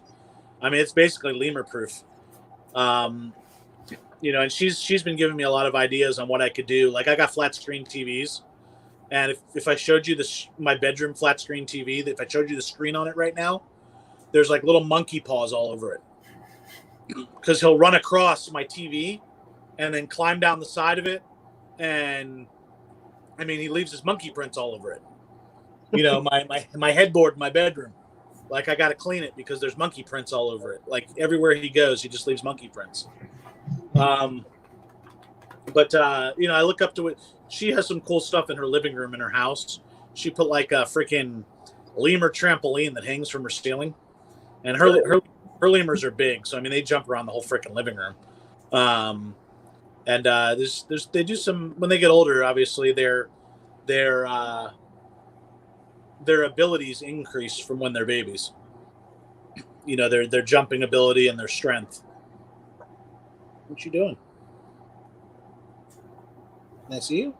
I mean, it's basically lemur proof. You know, and she's been giving me a lot of ideas on what I could do. Like I got flat screen TVs, and if I showed you my bedroom flat screen TV, if I showed you the screen on it right now, there's like little monkey paws all over it. Because he'll run across my TV and then climb down the side of it, and I mean, he leaves his monkey prints all over it. You know, my headboard in my bedroom. Like I got to clean it because there's monkey prints all over it. Like everywhere he goes, he just leaves monkey prints. But you know, I look up to it. She has some cool stuff in her living room in her house. She put like a freaking lemur trampoline that hangs from her ceiling, and her lemurs are big. So I mean, they jump around the whole freaking living room. And they do some when they get older. Obviously, their abilities increase from when they're babies. You know, their jumping ability and their strength. What you doing? Can I see you?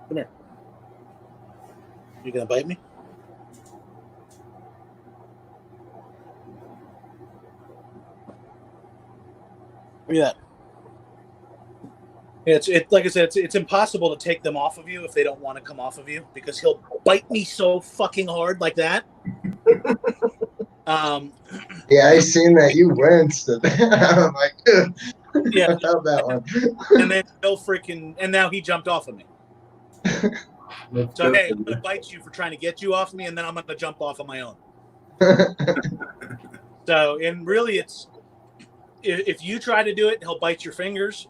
Come here. You gonna bite me? Look at that. Yeah, it's like I said, it's impossible to take them off of you if they don't want to come off of you because he'll bite me so fucking hard like that. Yeah, I seen that you winced at that. I'm like, yeah, I felt that one. and then he'll freaking and now he jumped off of me. So hey, I'm gonna bite you for trying to get you off me, and then I'm gonna jump off on my own. So and really, it's if you try to do it, he'll bite your fingers.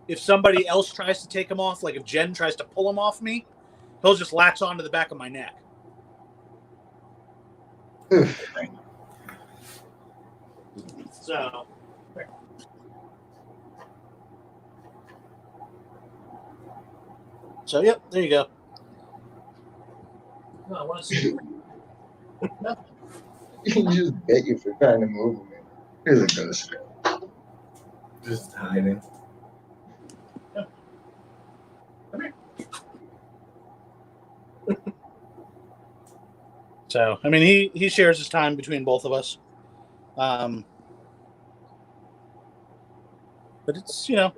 If somebody else tries to take him off, like if Jen tries to pull him off me, he'll just latch onto the back of my neck. So yep, there you go. No, I want to see. He just bit you for trying to move him. Here's a ghost. Just hiding. Come here. So I mean, he shares his time between both of us. But it's, you know.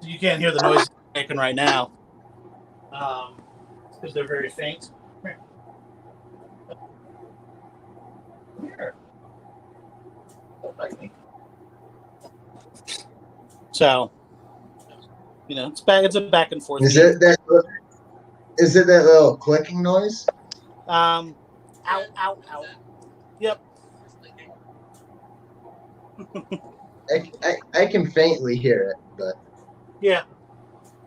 You can't hear the noises they're making right now. Because they're very faint. Come here. Don't bite me. So, you know, it's a back and forth. Is it that little clicking noise? Ow, ow, ow. Yep. I can faintly hear it, but Yeah.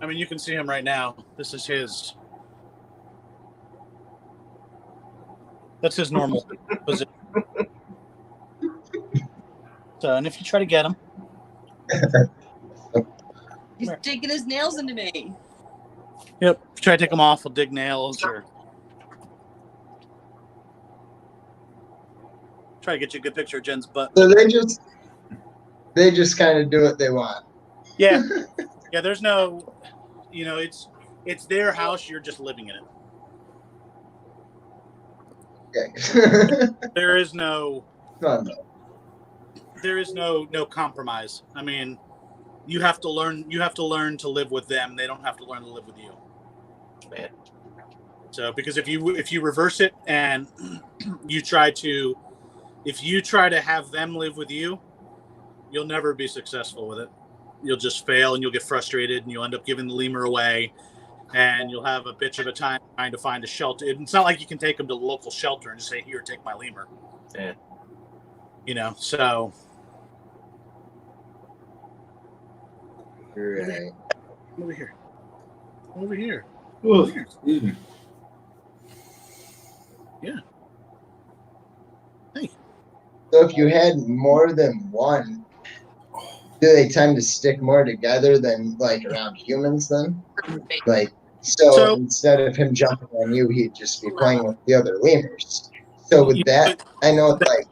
I mean, you can see him right now. This is his. That's his normal position. So, and if you try to get him. He's digging his nails into me. Yep. If you try to take him off, he'll dig nails or try to get you a good picture of Jen's butt. so they just kind of do what they want. Yeah. Yeah, there's no you know, it's their house. You're just living in it. Okay. There is no Fun, though. there is no compromise. I mean, you have to learn to live with them. They don't have to learn to live with you. Man. So because if you reverse it and you try to have them live with you, you'll never be successful with it. You'll just fail and you'll get frustrated and you'll end up giving the lemur away and you'll have a bitch of a time trying to find a shelter. It's not like you can take them to the local shelter and just say, here, take my lemur. Yeah. You know, so. Right. Over here. Over here. Oh, excuse me. Yeah. Hey. So if you had more than one, do they tend to stick more together than like around humans then? Like, so instead of him jumping on you, he'd just be playing with the other lemurs. So with that, I know like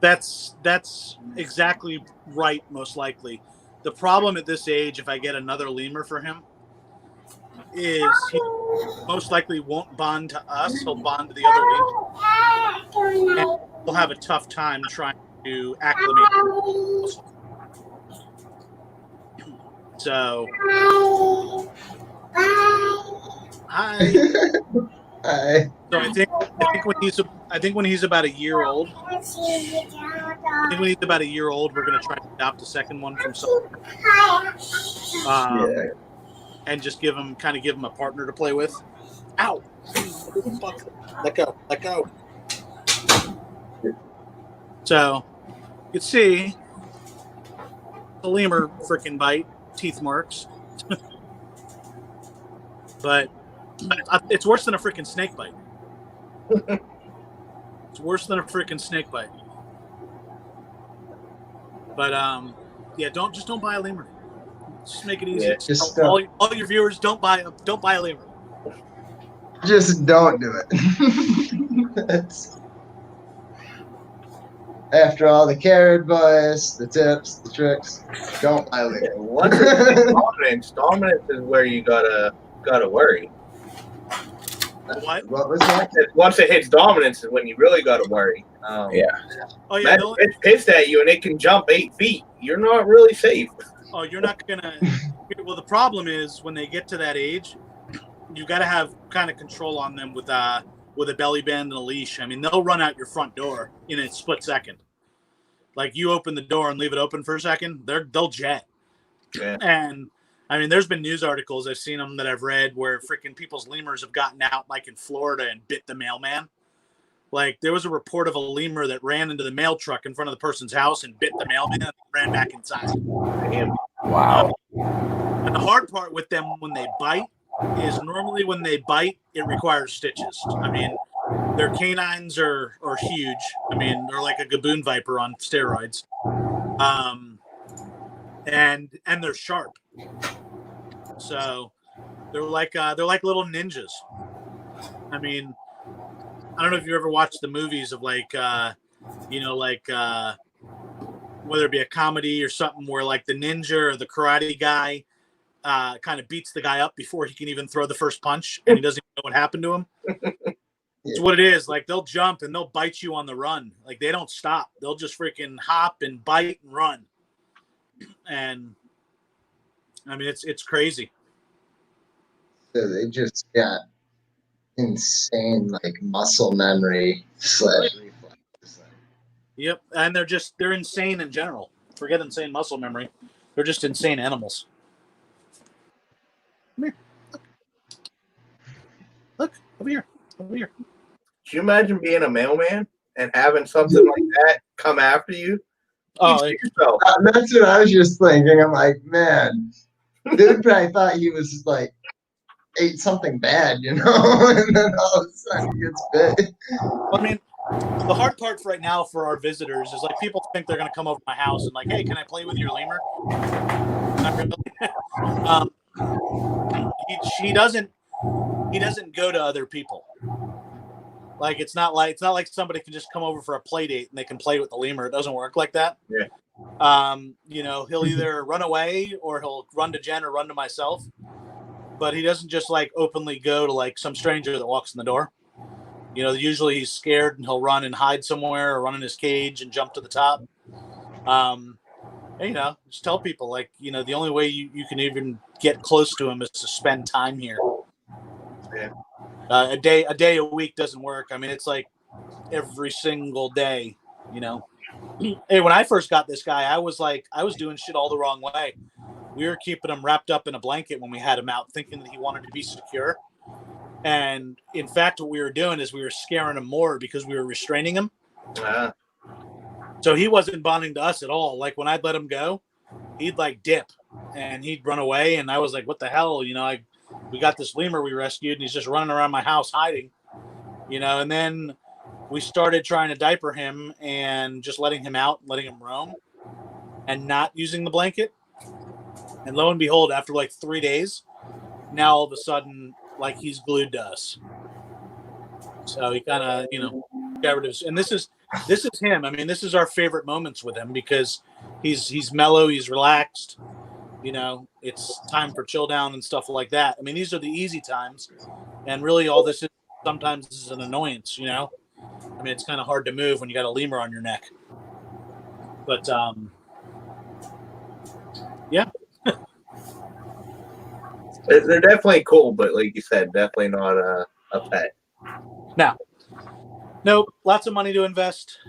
that's exactly right, most likely. The problem at this age, if I get another lemur for him, is he most likely won't bond to us. He'll bond to the other lemurs. And he'll have a tough time trying to acclimate. So, hi. So I think when he's about a year old, we're gonna try to adopt a second one from somewhere. And just give him a partner to play with. Ow! Let go. So you can see the lemur freaking bite, teeth marks. But it's worse than a freaking snake bite. It's worse than a freaking snake bite. But yeah, don't buy a lemur. Just make it easy. Yeah, just all your viewers, don't buy a lemur. just don't do it. That's, after all the care advice, the tips, the tricks, don't buy lemur. Once it's dominance is where you gotta worry. What? What was that? Once it hits dominance is when you really gotta worry. Yeah. Oh yeah. It's pissed at you and it can jump 8 feet. You're not really safe. Oh, you're not gonna. Well, the problem is when they get to that age, you got to have kind of control on them with a belly band and a leash. I mean, they'll run out your front door in a split second. Like you open the door and leave it open for a second, they'll jet. Yeah. And I mean, there's been news articles I've seen them that I've read where freaking people's lemurs have gotten out, like in Florida, and bit the mailman. Like there was a report of a lemur that ran into the mail truck in front of the person's house and bit the mailman and ran back inside. Damn. Wow. And the hard part with them when they bite is normally when they bite, it requires stitches. I mean, their canines are huge. I mean, they're like a gaboon viper on steroids. And they're sharp. So they're like little ninjas. I mean, I don't know if you ever watched the movies of like whether it be a comedy or something where like the ninja or the karate guy kind of beats the guy up before he can even throw the first punch and he doesn't even know what happened to him. It's what it is. Like they'll jump and they'll bite you on the run. Like they don't stop. They'll just freaking hop and bite and run. And I mean, it's crazy. So they just got insane like muscle memory / reflexes. Yep. And they're insane in general. Forget insane muscle memory. They're just insane animals. Come here. Look. Over here. Over here. Could you imagine being a mailman and having something like that come after you? Oh, That's what I was just thinking. I'm like, man, dude probably thought he was just like ate something bad, you know, and then all of a sudden he gets bit. I mean, the hard part right now for our visitors is like people think they're going to come over to my house and like, hey, can I play with your lemur? Not really. He doesn't go to other people. Like it's not like somebody can just come over for a play date and they can play with the lemur. It doesn't work like that. Yeah. He'll either run away or he'll run to Jen or run to myself. but he doesn't just like openly go to like some stranger that walks in the door. You know, usually he's scared and he'll run and hide somewhere or run in his cage and jump to the top. And, you know, just tell people like, you know, the only way you can even get close to him is to spend time here. Yeah. A day a week doesn't work. I mean, it's like every single day, you know. Hey, when I first got this guy, I was doing shit all the wrong way. We were keeping him wrapped up in a blanket when we had him out, thinking that he wanted to be secure. And in fact, what we were doing is we were scaring him more because we were restraining him. So he wasn't bonding to us at all. Like when I'd let him go, he'd like dip and he'd run away. And I was like, what the hell? You know, we got this lemur we rescued and he's just running around my house hiding, you know. And then we started trying to diaper him and just letting him out, letting him roam and not using the blanket. And lo and behold, after like 3 days, now all of a sudden, like he's glued to us. So he kind of, you know, got rid of us. And this is him. I mean, this is our favorite moments with him because he's mellow, he's relaxed. You know, it's time for chill down and stuff like that. I mean, these are the easy times, and really all this is sometimes is an annoyance. You know, I mean, it's kind of hard to move when you got a lemur on your neck. But yeah. They're definitely cool, but like you said, definitely not a pet. Now, nope, lots of money to invest.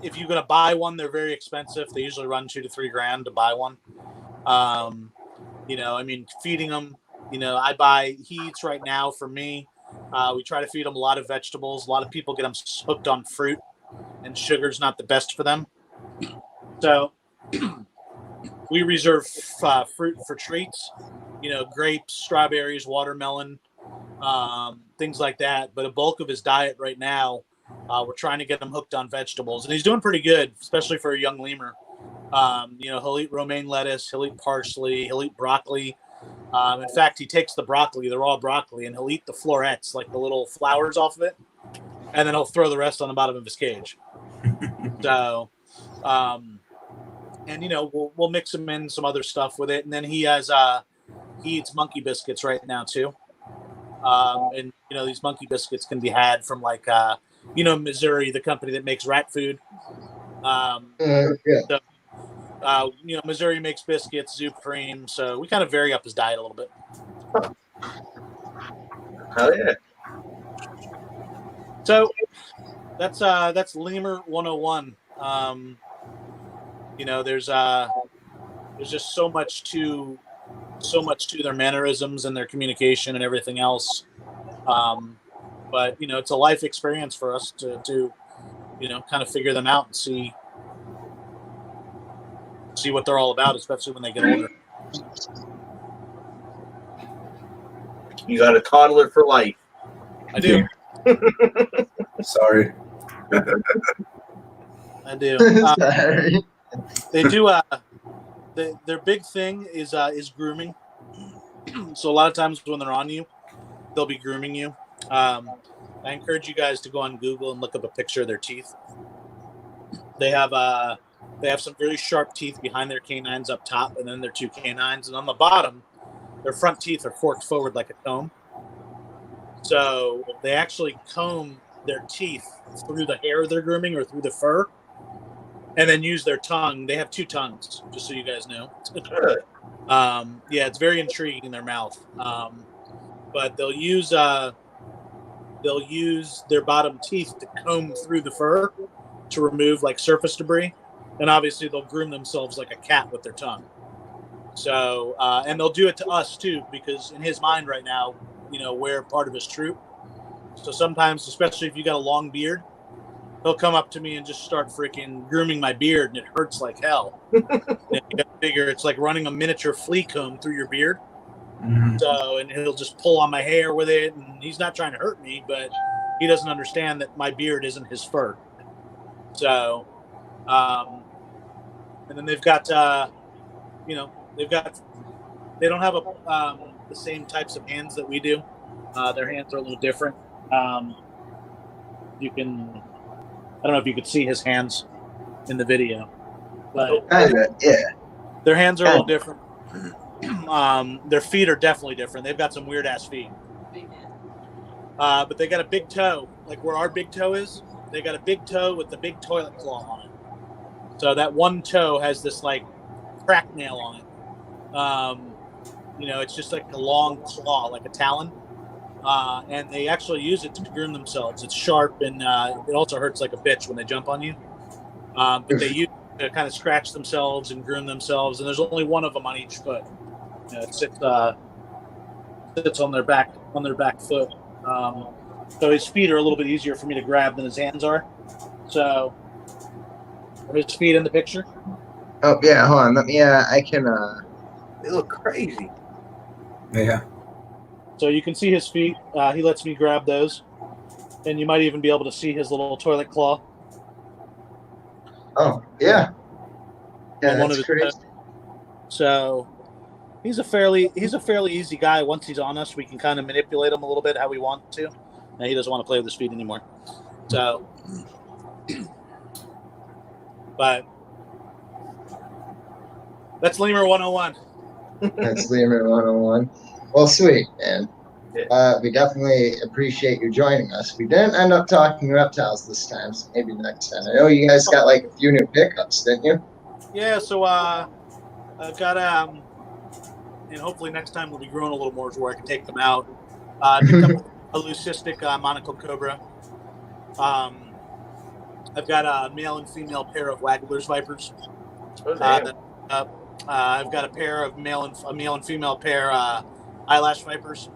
If you're going to buy one, they're very expensive. They usually run $2,000 to $3,000 to buy one. You know, I mean, feeding them, you know, he eats right now for me. We try to feed them a lot of vegetables. A lot of people get them hooked on fruit, and sugar's not the best for them. So we reserve fruit for treats, you know, grapes, strawberries, watermelon, things like that. But a bulk of his diet right now, we're trying to get him hooked on vegetables. And he's doing pretty good, especially for a young lemur. You know, he'll eat romaine lettuce, he'll eat parsley, he'll eat broccoli. In fact, he takes the broccoli, the raw broccoli, and he'll eat the florets, like the little flowers off of it. And then he'll throw the rest on the bottom of his cage. So, and, you know, we'll mix him in some other stuff with it. And then he eats monkey biscuits right now too. And, you know, these monkey biscuits can be had from like, you know, Missouri, the company that makes rat food. Yeah. So, you know, Missouri makes biscuits, Supreme. So we kind of vary up his diet a little bit. Hell yeah. So that's Lemur 101. You know, there's just so much to their mannerisms and their communication and everything else. But you know, it's a life experience for us to you know, kind of figure them out and see what they're all about, especially when they get older. You got a toddler for life. I do. Sorry. I do. Sorry. They do. Their big thing is grooming. So a lot of times when they're on you, they'll be grooming you. I encourage you guys to go on Google and look up a picture of their teeth. They have some really sharp teeth behind their canines up top, and then their two canines, and on the bottom, their front teeth are forked forward like a comb. So they actually comb their teeth through the hair they're grooming or through the fur, and then use their tongue. They have two tongues, just so you guys know. Yeah, it's very intriguing in their mouth. But they'll use their bottom teeth to comb through the fur to remove like surface debris, and obviously they'll groom themselves like a cat with their tongue. So and they'll do it to us too, because in his mind right now, you know, we're part of his troop. So sometimes, especially if you got a long beard, he'll come up to me and just start freaking grooming my beard, and it hurts like hell. You gotta figure it's like running a miniature flea comb through your beard. Mhm. So, and he'll just pull on my hair with it, and he's not trying to hurt me, but he doesn't understand that my beard isn't his fur. So, and then they've got, you know, they don't have the same types of hands that we do. Their hands are a little different. You can, I don't know if you could see his hands in the video, but Kinda, yeah. their hands are a little different. them. Their feet are definitely different. They've got some weird ass feet. But they got a big toe, like where our big toe is. They got a big toe with the big toilet claw on it. So that one toe has this like crack nail on it. It's just like a long claw, like a talon. And they actually use it to groom themselves. It's sharp, and it also hurts like a bitch when they jump on you. But they use it to kind of scratch themselves and groom themselves. And there's only one of them on each foot. It sits on their back foot. So his feet are a little bit easier for me to grab than his hands are. So are his feet in the picture? Oh yeah, hold on. Let me. I can. They look crazy. Yeah. So you can see his feet. He lets me grab those, and you might even be able to see his little toilet claw. Oh yeah. Yeah, on one of that's his crazy. toes. So he's a fairly easy guy. Once he's on us, we can kind of manipulate him a little bit how we want to. And he doesn't want to play with his feet anymore. So, but that's Lemur 101. That's Lemur 101. Well, sweet, man. We definitely appreciate you joining us. We didn't end up talking reptiles this time, so maybe next time. I know you guys got like a few new pickups, didn't you? Yeah, so I've got and hopefully next time we'll be growing a little more to where I can take them out. I picked up a leucistic monocled cobra. I've got a male and female pair of Wagler's vipers. I've got a pair of male and female pair eyelash vipers.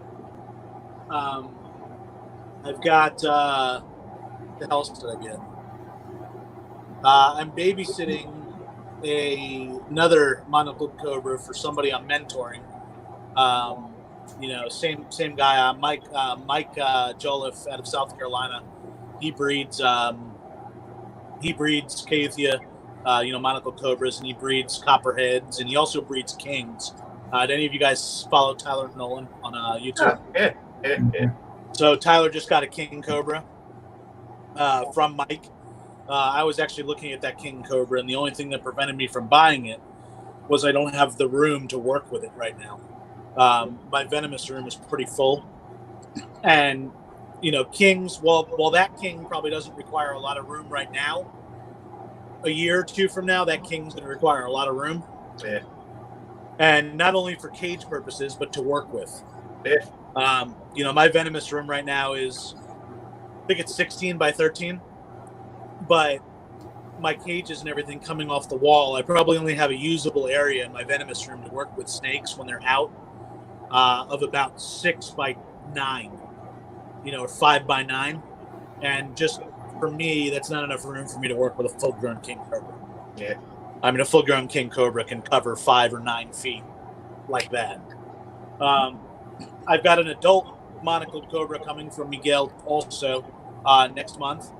I've got what else did I get? I'm babysitting another monocled cobra for somebody I'm mentoring. Same guy, Mike Jolliffe out of South Carolina. He breeds Cathia, monocled cobras, and he breeds copperheads, and he also breeds kings. Do any of you guys follow Tyler Nolan on YouTube? Yeah. So Tyler just got a king cobra from Mike. I was actually looking at that king cobra, and the only thing that prevented me from buying it was I don't have the room to work with it right now. My venomous room is pretty full, and kings. Well, that king probably doesn't require a lot of room right now. A year or two from now, that king's going to require a lot of room. Yeah. And not only for cage purposes, but to work with. Yeah. My venomous room right now is, I think it's 16 by 13, but my cages and everything coming off the wall, I probably only have a usable area in my venomous room to work with snakes when they're out of about 6 by 9, or 5 by 9. And just for me, that's not enough room for me to work with a full-grown king cobra. Yeah. I mean, a full-grown king cobra can cover 5 or 9 feet like that. I've got an adult monocled cobra coming from Miguel also next month,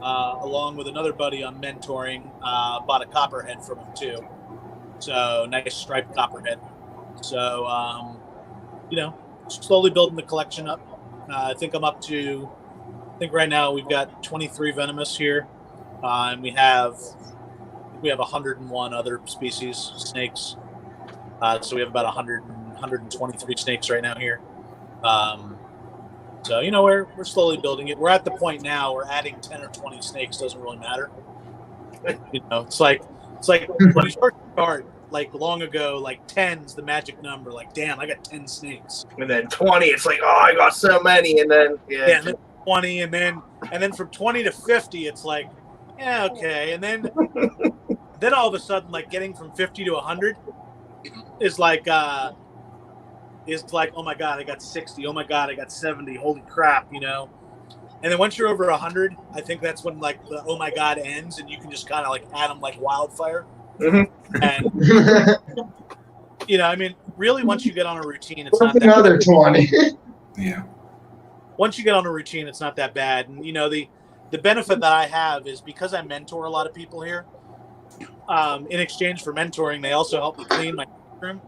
along with another buddy I'm mentoring. Bought a copperhead from him too. So nice striped copperhead. So, slowly building the collection up. I think right now we've got 23 venomous here, and we have 101 other species snakes. So we have about 123 snakes right now here. So we're slowly building it. We're at the point now where adding 10 or 20 snakes doesn't really matter. It's like when you first start, like long ago, like 10's the magic number. Like, damn, I got 10 snakes. And then 20, it's like, oh, I got so many. And then and then 20, and then from 20 to 50, it's like, yeah, okay. And then all of a sudden, like getting from 50 to 100 is like, oh my God, I got 60. Oh my God, I got 70. Holy crap, And then once you're over 100, I think that's when like the oh my God ends, and you can just kind of like add them like wildfire. Mm-hmm. And really, once you get on a routine, it's not another that 20. Yeah. Once you get on a routine, it's not that bad. And the benefit that I have is because I mentor a lot of people here. In exchange for mentoring, they also help me clean my room.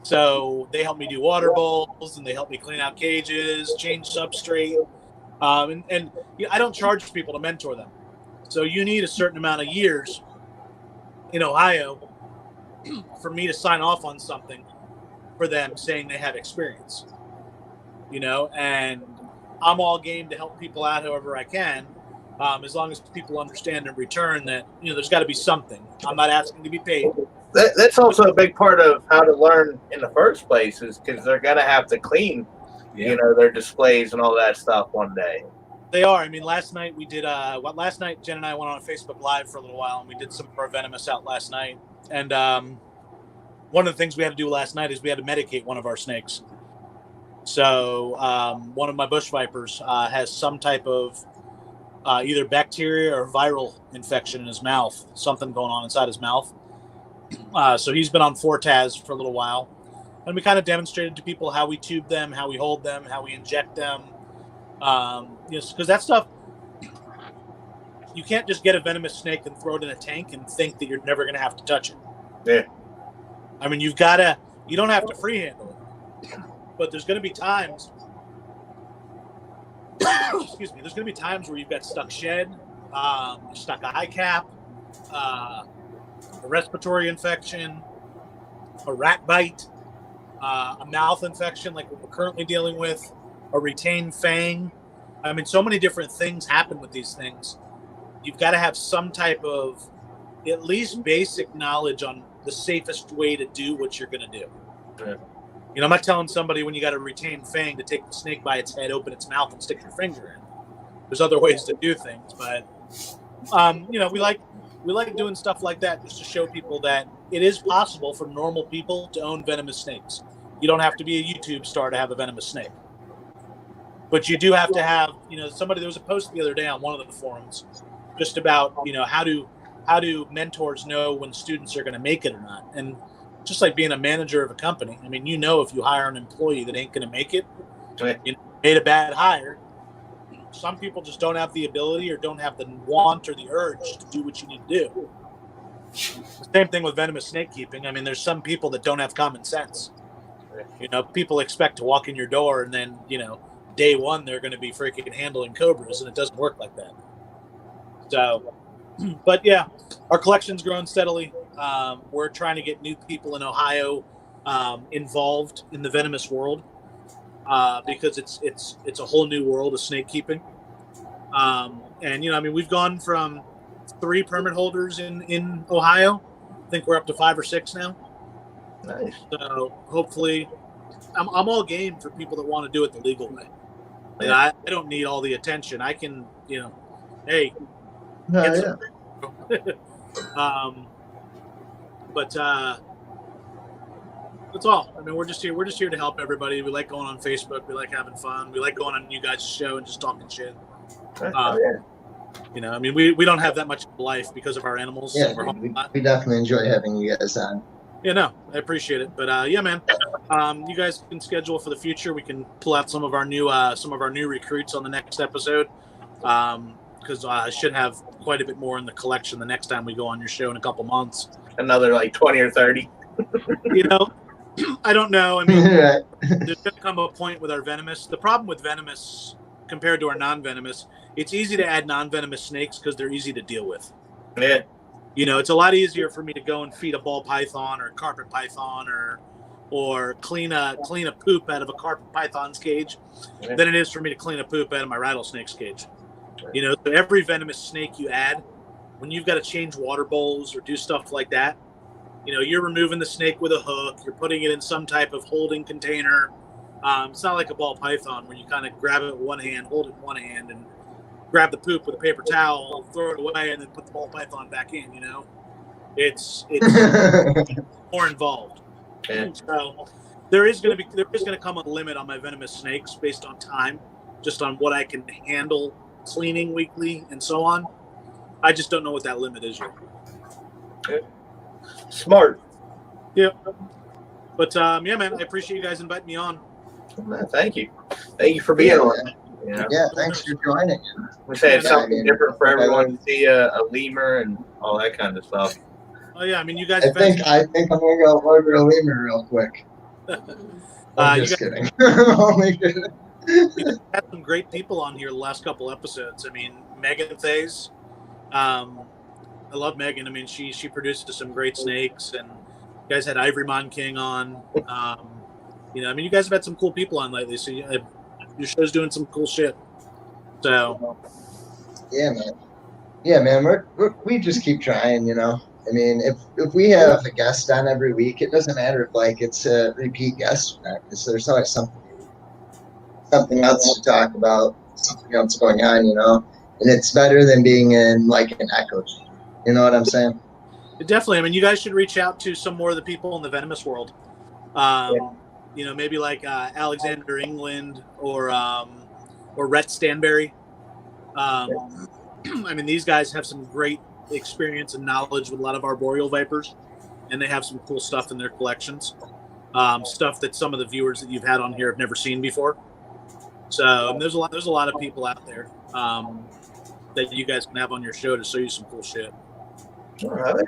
So they help me do water bowls, and they help me clean out cages, change substrate. And I don't charge people to mentor them. So you need a certain amount of years in Ohio for me to sign off on something for them saying they have experience, and I'm all game to help people out however I can, as long as people understand in return that, there's got to be something. I'm not asking to be paid. That's also a big part of how to learn in the first place, is because they're going to have to clean, their displays and all that stuff one day. They are. I mean, last night we did, last night Jen and I went on Facebook Live for a little while, and we did some of our venomous out last night. And one of the things we had to do last night is we had to medicate one of our snakes. So one of my bush vipers has some type of either bacteria or viral infection in his mouth, something going on inside his mouth. So he's been on Fortaz for a little while. And we kind of demonstrated to people how we tube them, how we hold them, how we inject them. Because that stuff, you can't just get a venomous snake and throw it in a tank and think that you're never going to have to touch it. Yeah. I mean, you don't have to free handle it, but there's going to be times, excuse me, there's going to be times where you've got stuck shed, stuck eye cap, a respiratory infection, a rat bite, a mouth infection like what we're currently dealing with, a retained fang. I mean, so many different things happen with these things. You've got to have some type of at least basic knowledge on the safest way to do what you're going to do. Yeah. I'm not telling somebody when you got a retained fang to take the snake by its head, open its mouth, and stick your finger in. There's other ways to do things, but we like doing stuff like that just to show people that it is possible for normal people to own venomous snakes. You don't have to be a YouTube star to have a venomous snake. But you do have to have, there was a post the other day on one of the forums just about, how do mentors know when students are going to make it or not? And just like being a manager of a company, I mean, if you hire an employee that ain't going to make it, made a bad hire. Some people just don't have the ability or don't have the want or the urge to do what you need to do. The same thing with venomous snake keeping. I mean, there's some people that don't have common sense. People expect to walk in your door and then, day one, they're going to be freaking handling cobras, and it doesn't work like that. So, but yeah, our collection's growing steadily. We're trying to get new people in Ohio involved in the venomous world because it's a whole new world of snake keeping. And we've gone from 3 permit holders in Ohio. I think we're up to 5 or 6 now. Nice. So hopefully, I'm all game for people that want to do it the legal way. And I don't need all the attention. I can, hey. But that's all. I mean, we're just here to help everybody. We like going on Facebook. We like having fun. We like going on you guys' show and just talking shit. I mean, we don't have that much life because of our animals. Yeah, so we definitely enjoy having you guys on. Yeah, no, I appreciate it. But yeah, man, you guys can schedule for the future. We can pull out some of our new recruits on the next episode, because I should have quite a bit more in the collection the next time we go on your show in a couple months. Another like 20 or 30. I don't know. I mean, there's going to come a point with our venomous. The problem with venomous compared to our non-venomous, it's easy to add non-venomous snakes because they're easy to deal with. Yeah. It's a lot easier for me to go and feed a ball python or a carpet python or clean a poop out of a carpet python's cage than it is for me to clean a poop out of my rattlesnake's cage. So every venomous snake you add, when you've got to change water bowls or do stuff like that, you're removing the snake with a hook, you're putting it in some type of holding container. It's not like a ball python where you kind of grab it with one hand, hold it in one hand, and grab the poop with a paper towel, throw it away, and then put the ball python back in. It's more involved. Yeah. So there is going to come a limit on my venomous snakes based on time, just on what I can handle cleaning weekly and so on. I just don't know what that limit is yet. Okay. Smart. Yeah. But yeah, man, I appreciate you guys inviting me on. Thank you. Thank you for being on. Yeah, thanks for joining. We say it's something different for everyone to see a lemur and all that kind of stuff. Oh yeah, I mean, you guys. I think I'm gonna go order a lemur real quick. I'm just kidding. Only kidding. We've had some great people on here the last couple episodes. I mean, Megan Thays. I love Megan. I mean, she produces some great snakes, and You guys had Ivorymon King on. You know, I mean, you guys have had some cool people on lately, so your show's doing some cool shit. So, Yeah, man. Yeah, man. We just keep trying, you know. I mean, if we have a guest on every week, it doesn't matter if like it's a repeat guest or not, because there's always something else to talk about, something else going on, you know. And it's better than being in like an echo chamber. You know what I'm saying? definitely. I mean, you guys should reach out to some more of the people in the venomous world. You know, maybe like Alexander England or Rhett Stanberry. I mean, these guys have some great experience and knowledge with a lot of arboreal vipers, and they have some cool stuff in their collections. Stuff that some of the viewers that you've had on here have never seen before. So there's a lot of people out there that you guys can have on your show to show you some cool shit. Oh,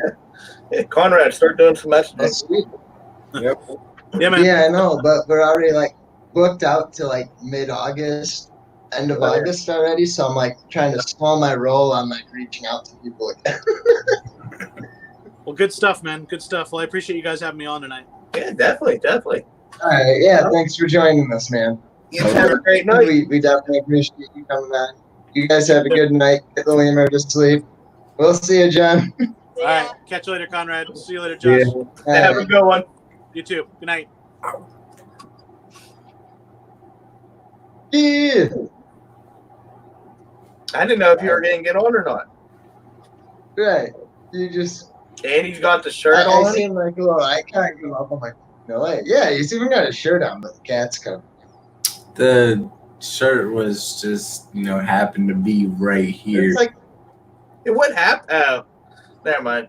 yeah, Conrad, start doing some messaging. That's sweet. Yep. Yeah, man. Yeah, I know, but we're already like booked out to like mid-August, end of August already. So I'm like trying to swell my role on like reaching out to people again. Well, good stuff, man. Good stuff. Well, I appreciate you guys having me on tonight. Yeah, definitely. All right, yeah, thanks for joining us, man. You have a great night. We definitely appreciate you coming on. You guys have a good night. Get the lemur to sleep. We'll see you, John. All right. Catch you later, Conrad. See you later, Josh. Have a good one. You too. Good night. Yeah. I didn't know if you were going to get on or not. Right. You just. And he's got the shirt I on. seem like a little icon come up. I'm like, no way. Yeah, he's even got a shirt on with the cat's cover. The shirt was just, happened to be right here. It's like, What happened? Oh, never mind.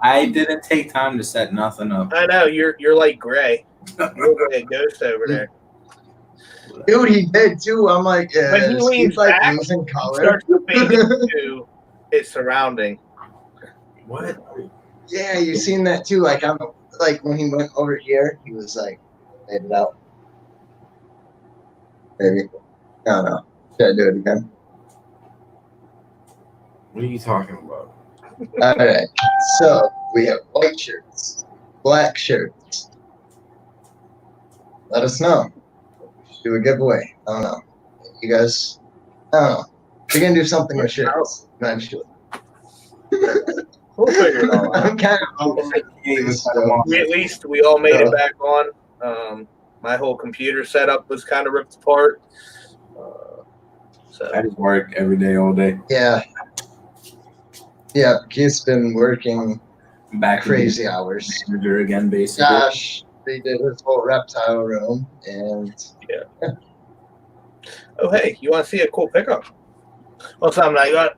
I didn't take time to set nothing up. I know you're like gray. You're like a ghost over there. dude, he did too. I'm like, When he leans he's like back, losing It color. starts to fade into its surrounding. What? Yeah, you seen that too. Like like when he went over here, he was like, made it out. Maybe. I don't know. Should I do it again? What are you talking about? All right. So we have white shirts, black shirts. Let us know. We should do a giveaway. I don't know. You guys, I don't know. We're gonna do something with shirts eventually. We'll figure it all out. I'm kind of We all made it back on. My whole computer setup was kind of ripped apart. So I just work every day, all day. Yeah. Yeah, he's been working Back crazy hours. manager again, basically. Josh redid his whole reptile room, and oh hey, you want to see a cool pickup? What's up, I got?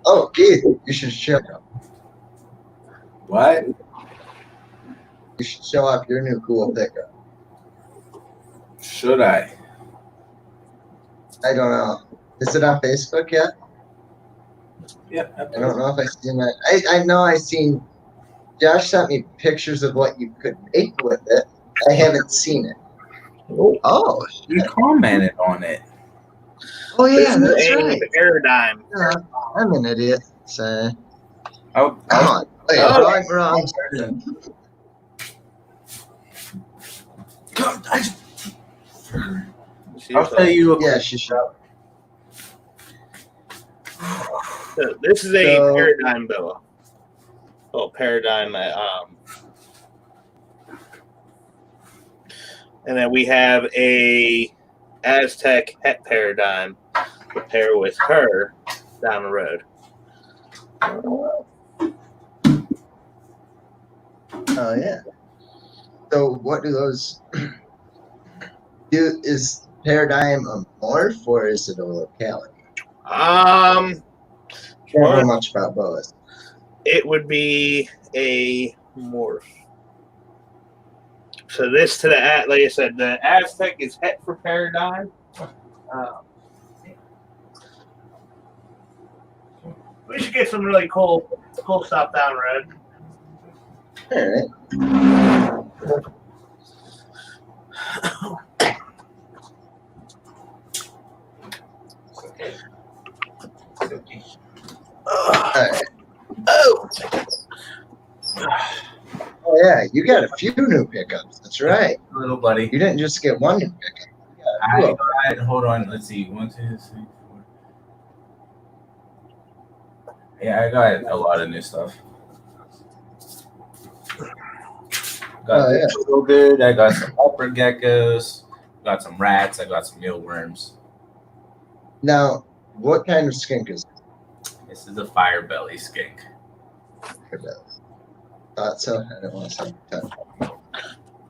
oh, Keith, you should show. What? You should show off your new cool pickup. Should I? I don't know. Is it on Facebook yet? Yeah. I don't know if I've seen that. I know I've seen. Josh sent me pictures of what you could make with it. I haven't seen it. Oh, You commented on it. oh yeah, This that's is a right. paradigm. Yeah, I'm an idiot. So, Oh, wait, Oh. wrong. I'll tell you. Yeah, she should. So this is a So- paradigm boa. Oh, paradigm. And then we have a Aztec het paradigm to pair with her down the road. Oh yeah. So what do those do? Is paradigm a morph or is it a locality? I don't know much about boas. It would be a morph. So this to the like I said, the Aztec is het for paradigm. We should get some really cool stuff down the road. All right. right. Oh, Oh yeah, you got a few new pickups. That's right. Little buddy. You didn't just get one new pickup. You got I two of them. got, hold on, let's see. 1, 2, 3, 4. Yeah, I got a lot of new stuff. Got Oh, this little dude. I got some upper geckos. Got some rats. I got some mealworms. Now, what kind of skink is This is a fire belly skink. it? Thought so. I didn't want to sound tough.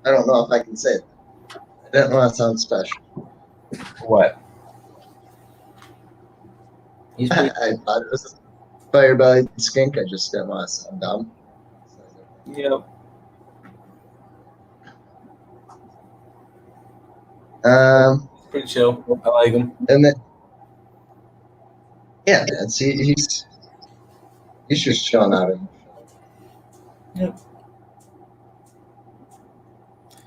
I don't know if I can say it. I didn't want to sound special. What? He's I pretty, thought it was a fire belly skink. I just didn't want to sound dumb. yep. Pretty chill. I like him. And then, yeah, man. See, he's just chilling out. Yep.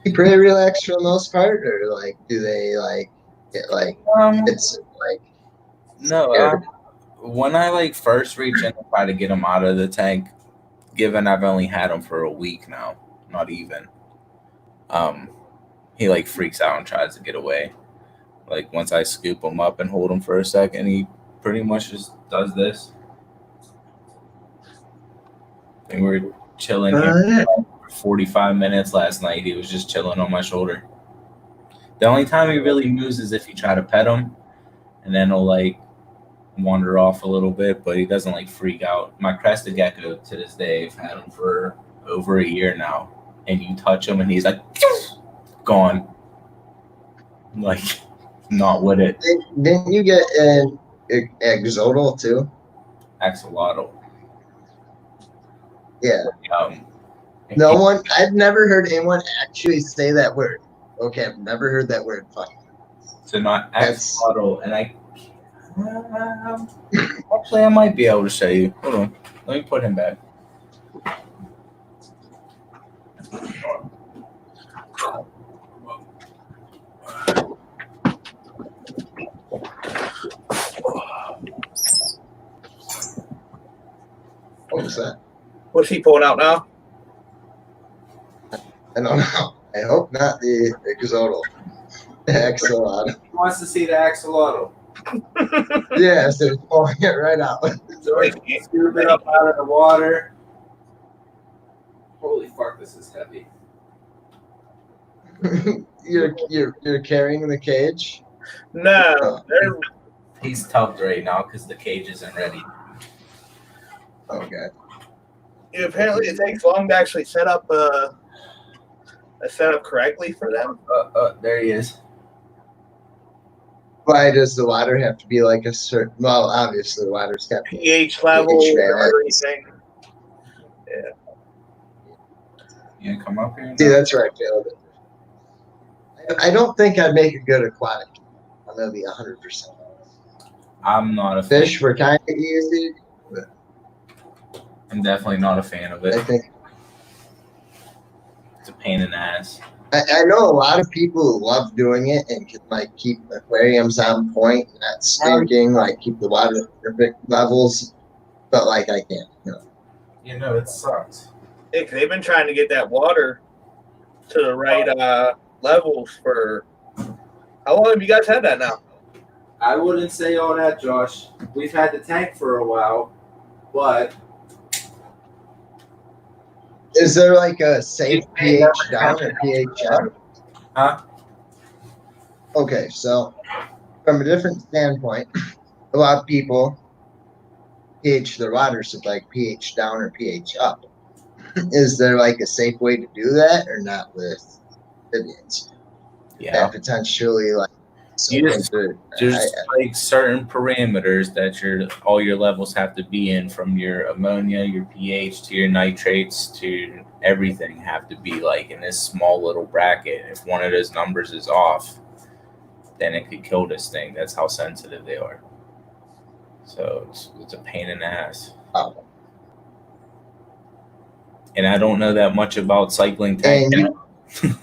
He pretty relaxed for the most part, or like, do they like get like it's like No. scared? When I like first reach in to try to get him out of the tank, given I've only had him for a week now, not even. He like freaks out and tries to get away. Like once I scoop him up and hold him for a second, he pretty much just does this. And we're chilling here Yeah. for 45 minutes last night. He was just chilling on my shoulder. The only time he really moves is if you try to pet him, and then he'll like wander off a little bit, but he doesn't like freak out. My crested gecko to this day, I've had him for over a year now, and you touch him and he's like gone, like not with it. Didn't you get an exodal too? Axolotl. Yeah. Um, No one. I've never heard anyone actually say that word. Okay, I've never heard that word. Fuck. So not That's- axolotl, and actually I might be able to show you. Hold on, let me put him back. What was that? what's he pulling out now? I don't know. I hope not the exodal. Axolotl. He wants to see the axolotl. Yeah, so it's pulling it right out. So I scoop it up out of the water. Holy fuck, this is heavy. you're carrying the cage. No, they're He's tucked right now because the cage isn't ready. Okay. apparently it takes long to actually set up a setup correctly for them. There he is. Why does the water have to be like a certain? Well, obviously the water's got to be. pH level, pH balance. everything. You gonna come up here? See, that's where I failed it. I don't think I'd make a good aquatic. I'm gonna be 100%. I'm not a fan. Fish were kind of easy. I'm definitely not a fan of I it. think It's a pain in the ass. I know a lot of people who love doing it and can like keep aquariums on point, not stinking, like keep the water at perfect levels. But like I can't. You know, it sucks. Yeah, 'cause they've been trying to get that water to the right levels for how long have you guys had that now? I wouldn't say all that, Josh. We've had the tank for a while, but Is there like a safe pH down or pH up? Huh? Okay, so from a different standpoint, a lot of people pH their water so like pH down or pH up. Is there like a safe way to do that or not with amphibians? yeah. That potentially like You just- There's like certain parameters that all your levels have to be in, from your ammonia, your pH to your nitrates to everything have to be like in this small little bracket. If one of those numbers is off, then it could kill this thing. That's how sensitive they are. So it's a pain in the ass. Oh. And I don't know that much about cycling And tank. you,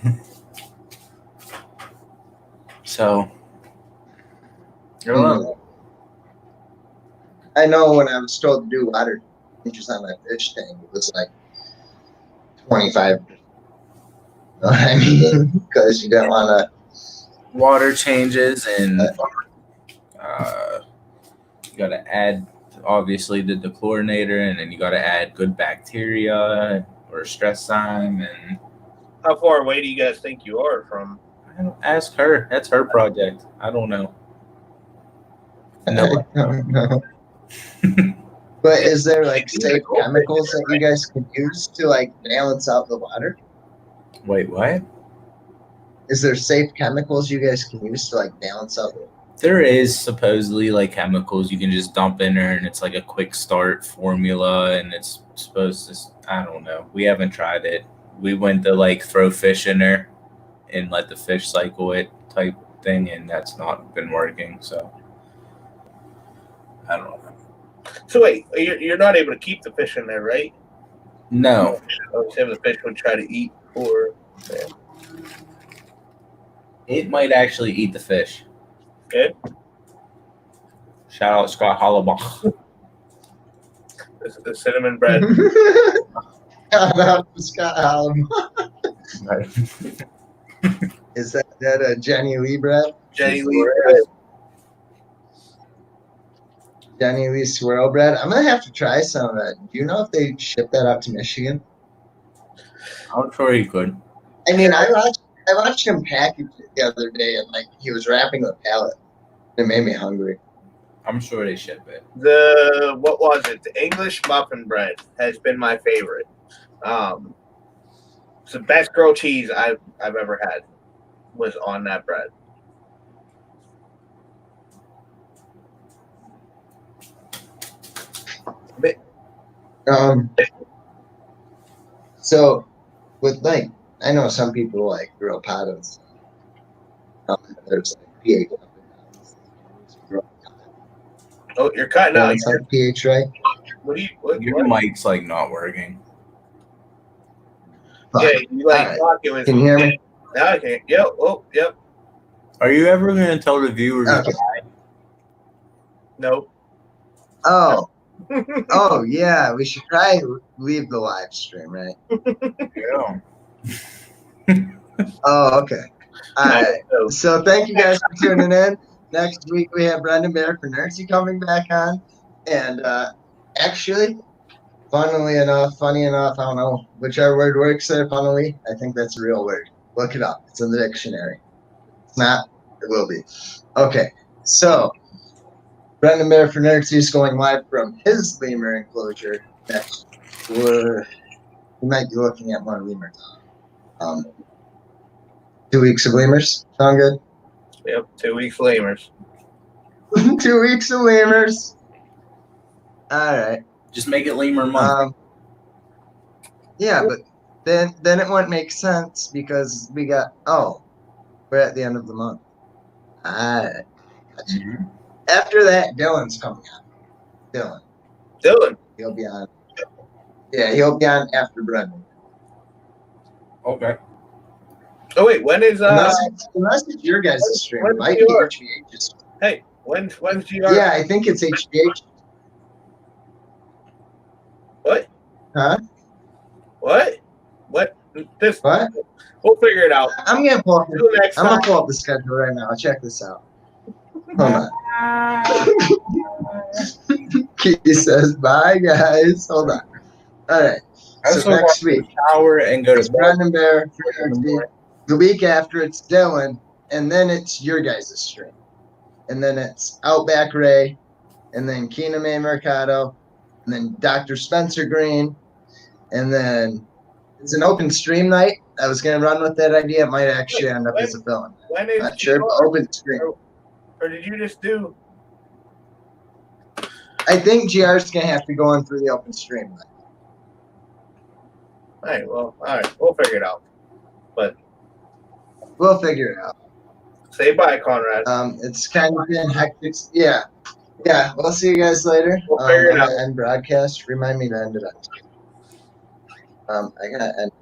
So I don't know. I know when I was told to do water changes on my fish tank, it was like 25. You know what I mean? Because you don't want to. Water changes, and you got to add obviously the dechlorinator, and then you got to add good bacteria or stress zyme. And How far away do you guys think you are from? I don't ask her. That's her project. I don't know. No. I don't know. But is there like safe chemicals that you guys can use to like balance out the water? Wait, what? Is there safe chemicals you guys can use to like balance out the water? There is supposedly like chemicals you can just dump in there, and it's like a quick start formula, and it's supposed to. I don't know. We haven't tried it. We went to like throw fish in there and let the fish cycle it type thing, and that's not been working. So I don't know. So wait, you're not able to keep the fish in there, right? No, If the fish would try to eat, or it might actually eat the fish. good. Shout out Scott Hollabach. The cinnamon bread. Shout out to Scott Hallam. Is that a Jenny Lee bread? Jenny Lee bread. Jenny Lee swirl bread. I'm gonna have to try some of that. Do you know if they ship that out to Michigan? I'm sure he could. I mean, I watched him package it the other day, and like he was wrapping the pallet. It made me hungry. I'm sure they ship it. What was it? The English muffin bread has been my favorite. It's the best grilled cheese I've ever had was on that bread. So with like, I know some people like grill potatoes. There's like pH up and down. Oh, you're cutting out. It's like pH, right? What do you? What? Your mic's like not working. Yeah, you like Alright. talking with. Can you hear me? Now I can. Yep. Oh, yep. Are you ever going to tell the viewers? Okay. Nope. Oh. Oh yeah, we should probably leave the live stream, right? Yeah. Oh, okay. All right. So thank you guys for tuning in. Next week we have Brendan Bear for Nerdsy coming back on, and actually, funny enough, I don't know whichever word works there. Funnily, I think that's a real word. Look it up. It's in the dictionary. It's not. It will be. Okay. So Brendan Bear for Nerdsy is going live from his lemur enclosure next. We might be looking at more lemur talk. 2 weeks of lemurs. Sound good? Yep. 2 weeks lemurs. 2 weeks of lemurs. All right. Just make it lemur month. Yeah, but then it wouldn't make sense because we're at the end of the month. All right. Gotcha. Mm-hmm. After that, Dylan's coming on. Dylan. He'll be on. Yeah, he'll be on after Brendan. Okay. Oh wait, when is Unless it's your guys' stream. It might be HVH's. Hey, when's GR? Yeah, I think it's HVH. What? Huh? What? This? What? We'll figure it out. I'm gonna pull up. Until next I'm gonna time. pull up the schedule right now. Check this out. Hold on. He says, "Bye, guys." Hold on. All right. So next week, shower and go it's to bed. Brendan Bear. The week after, it's Dylan, and then it's your guys' stream, and then it's Outback Ray, and then Keenan May Mercado, and then Dr. Spencer Green, and then it's an open stream night. I was gonna run with that idea. It might actually end up as a villain. When is Not sure, but open stream. Or did you just do? I think GR's gonna have to go in through the open stream night. All right, we'll figure it out. But We'll figure it out. say bye, Conrad. It's kind of been hectic. Yeah. We'll see you guys later. We'll figure it out. End broadcast. Remind me to end it up. I gotta end.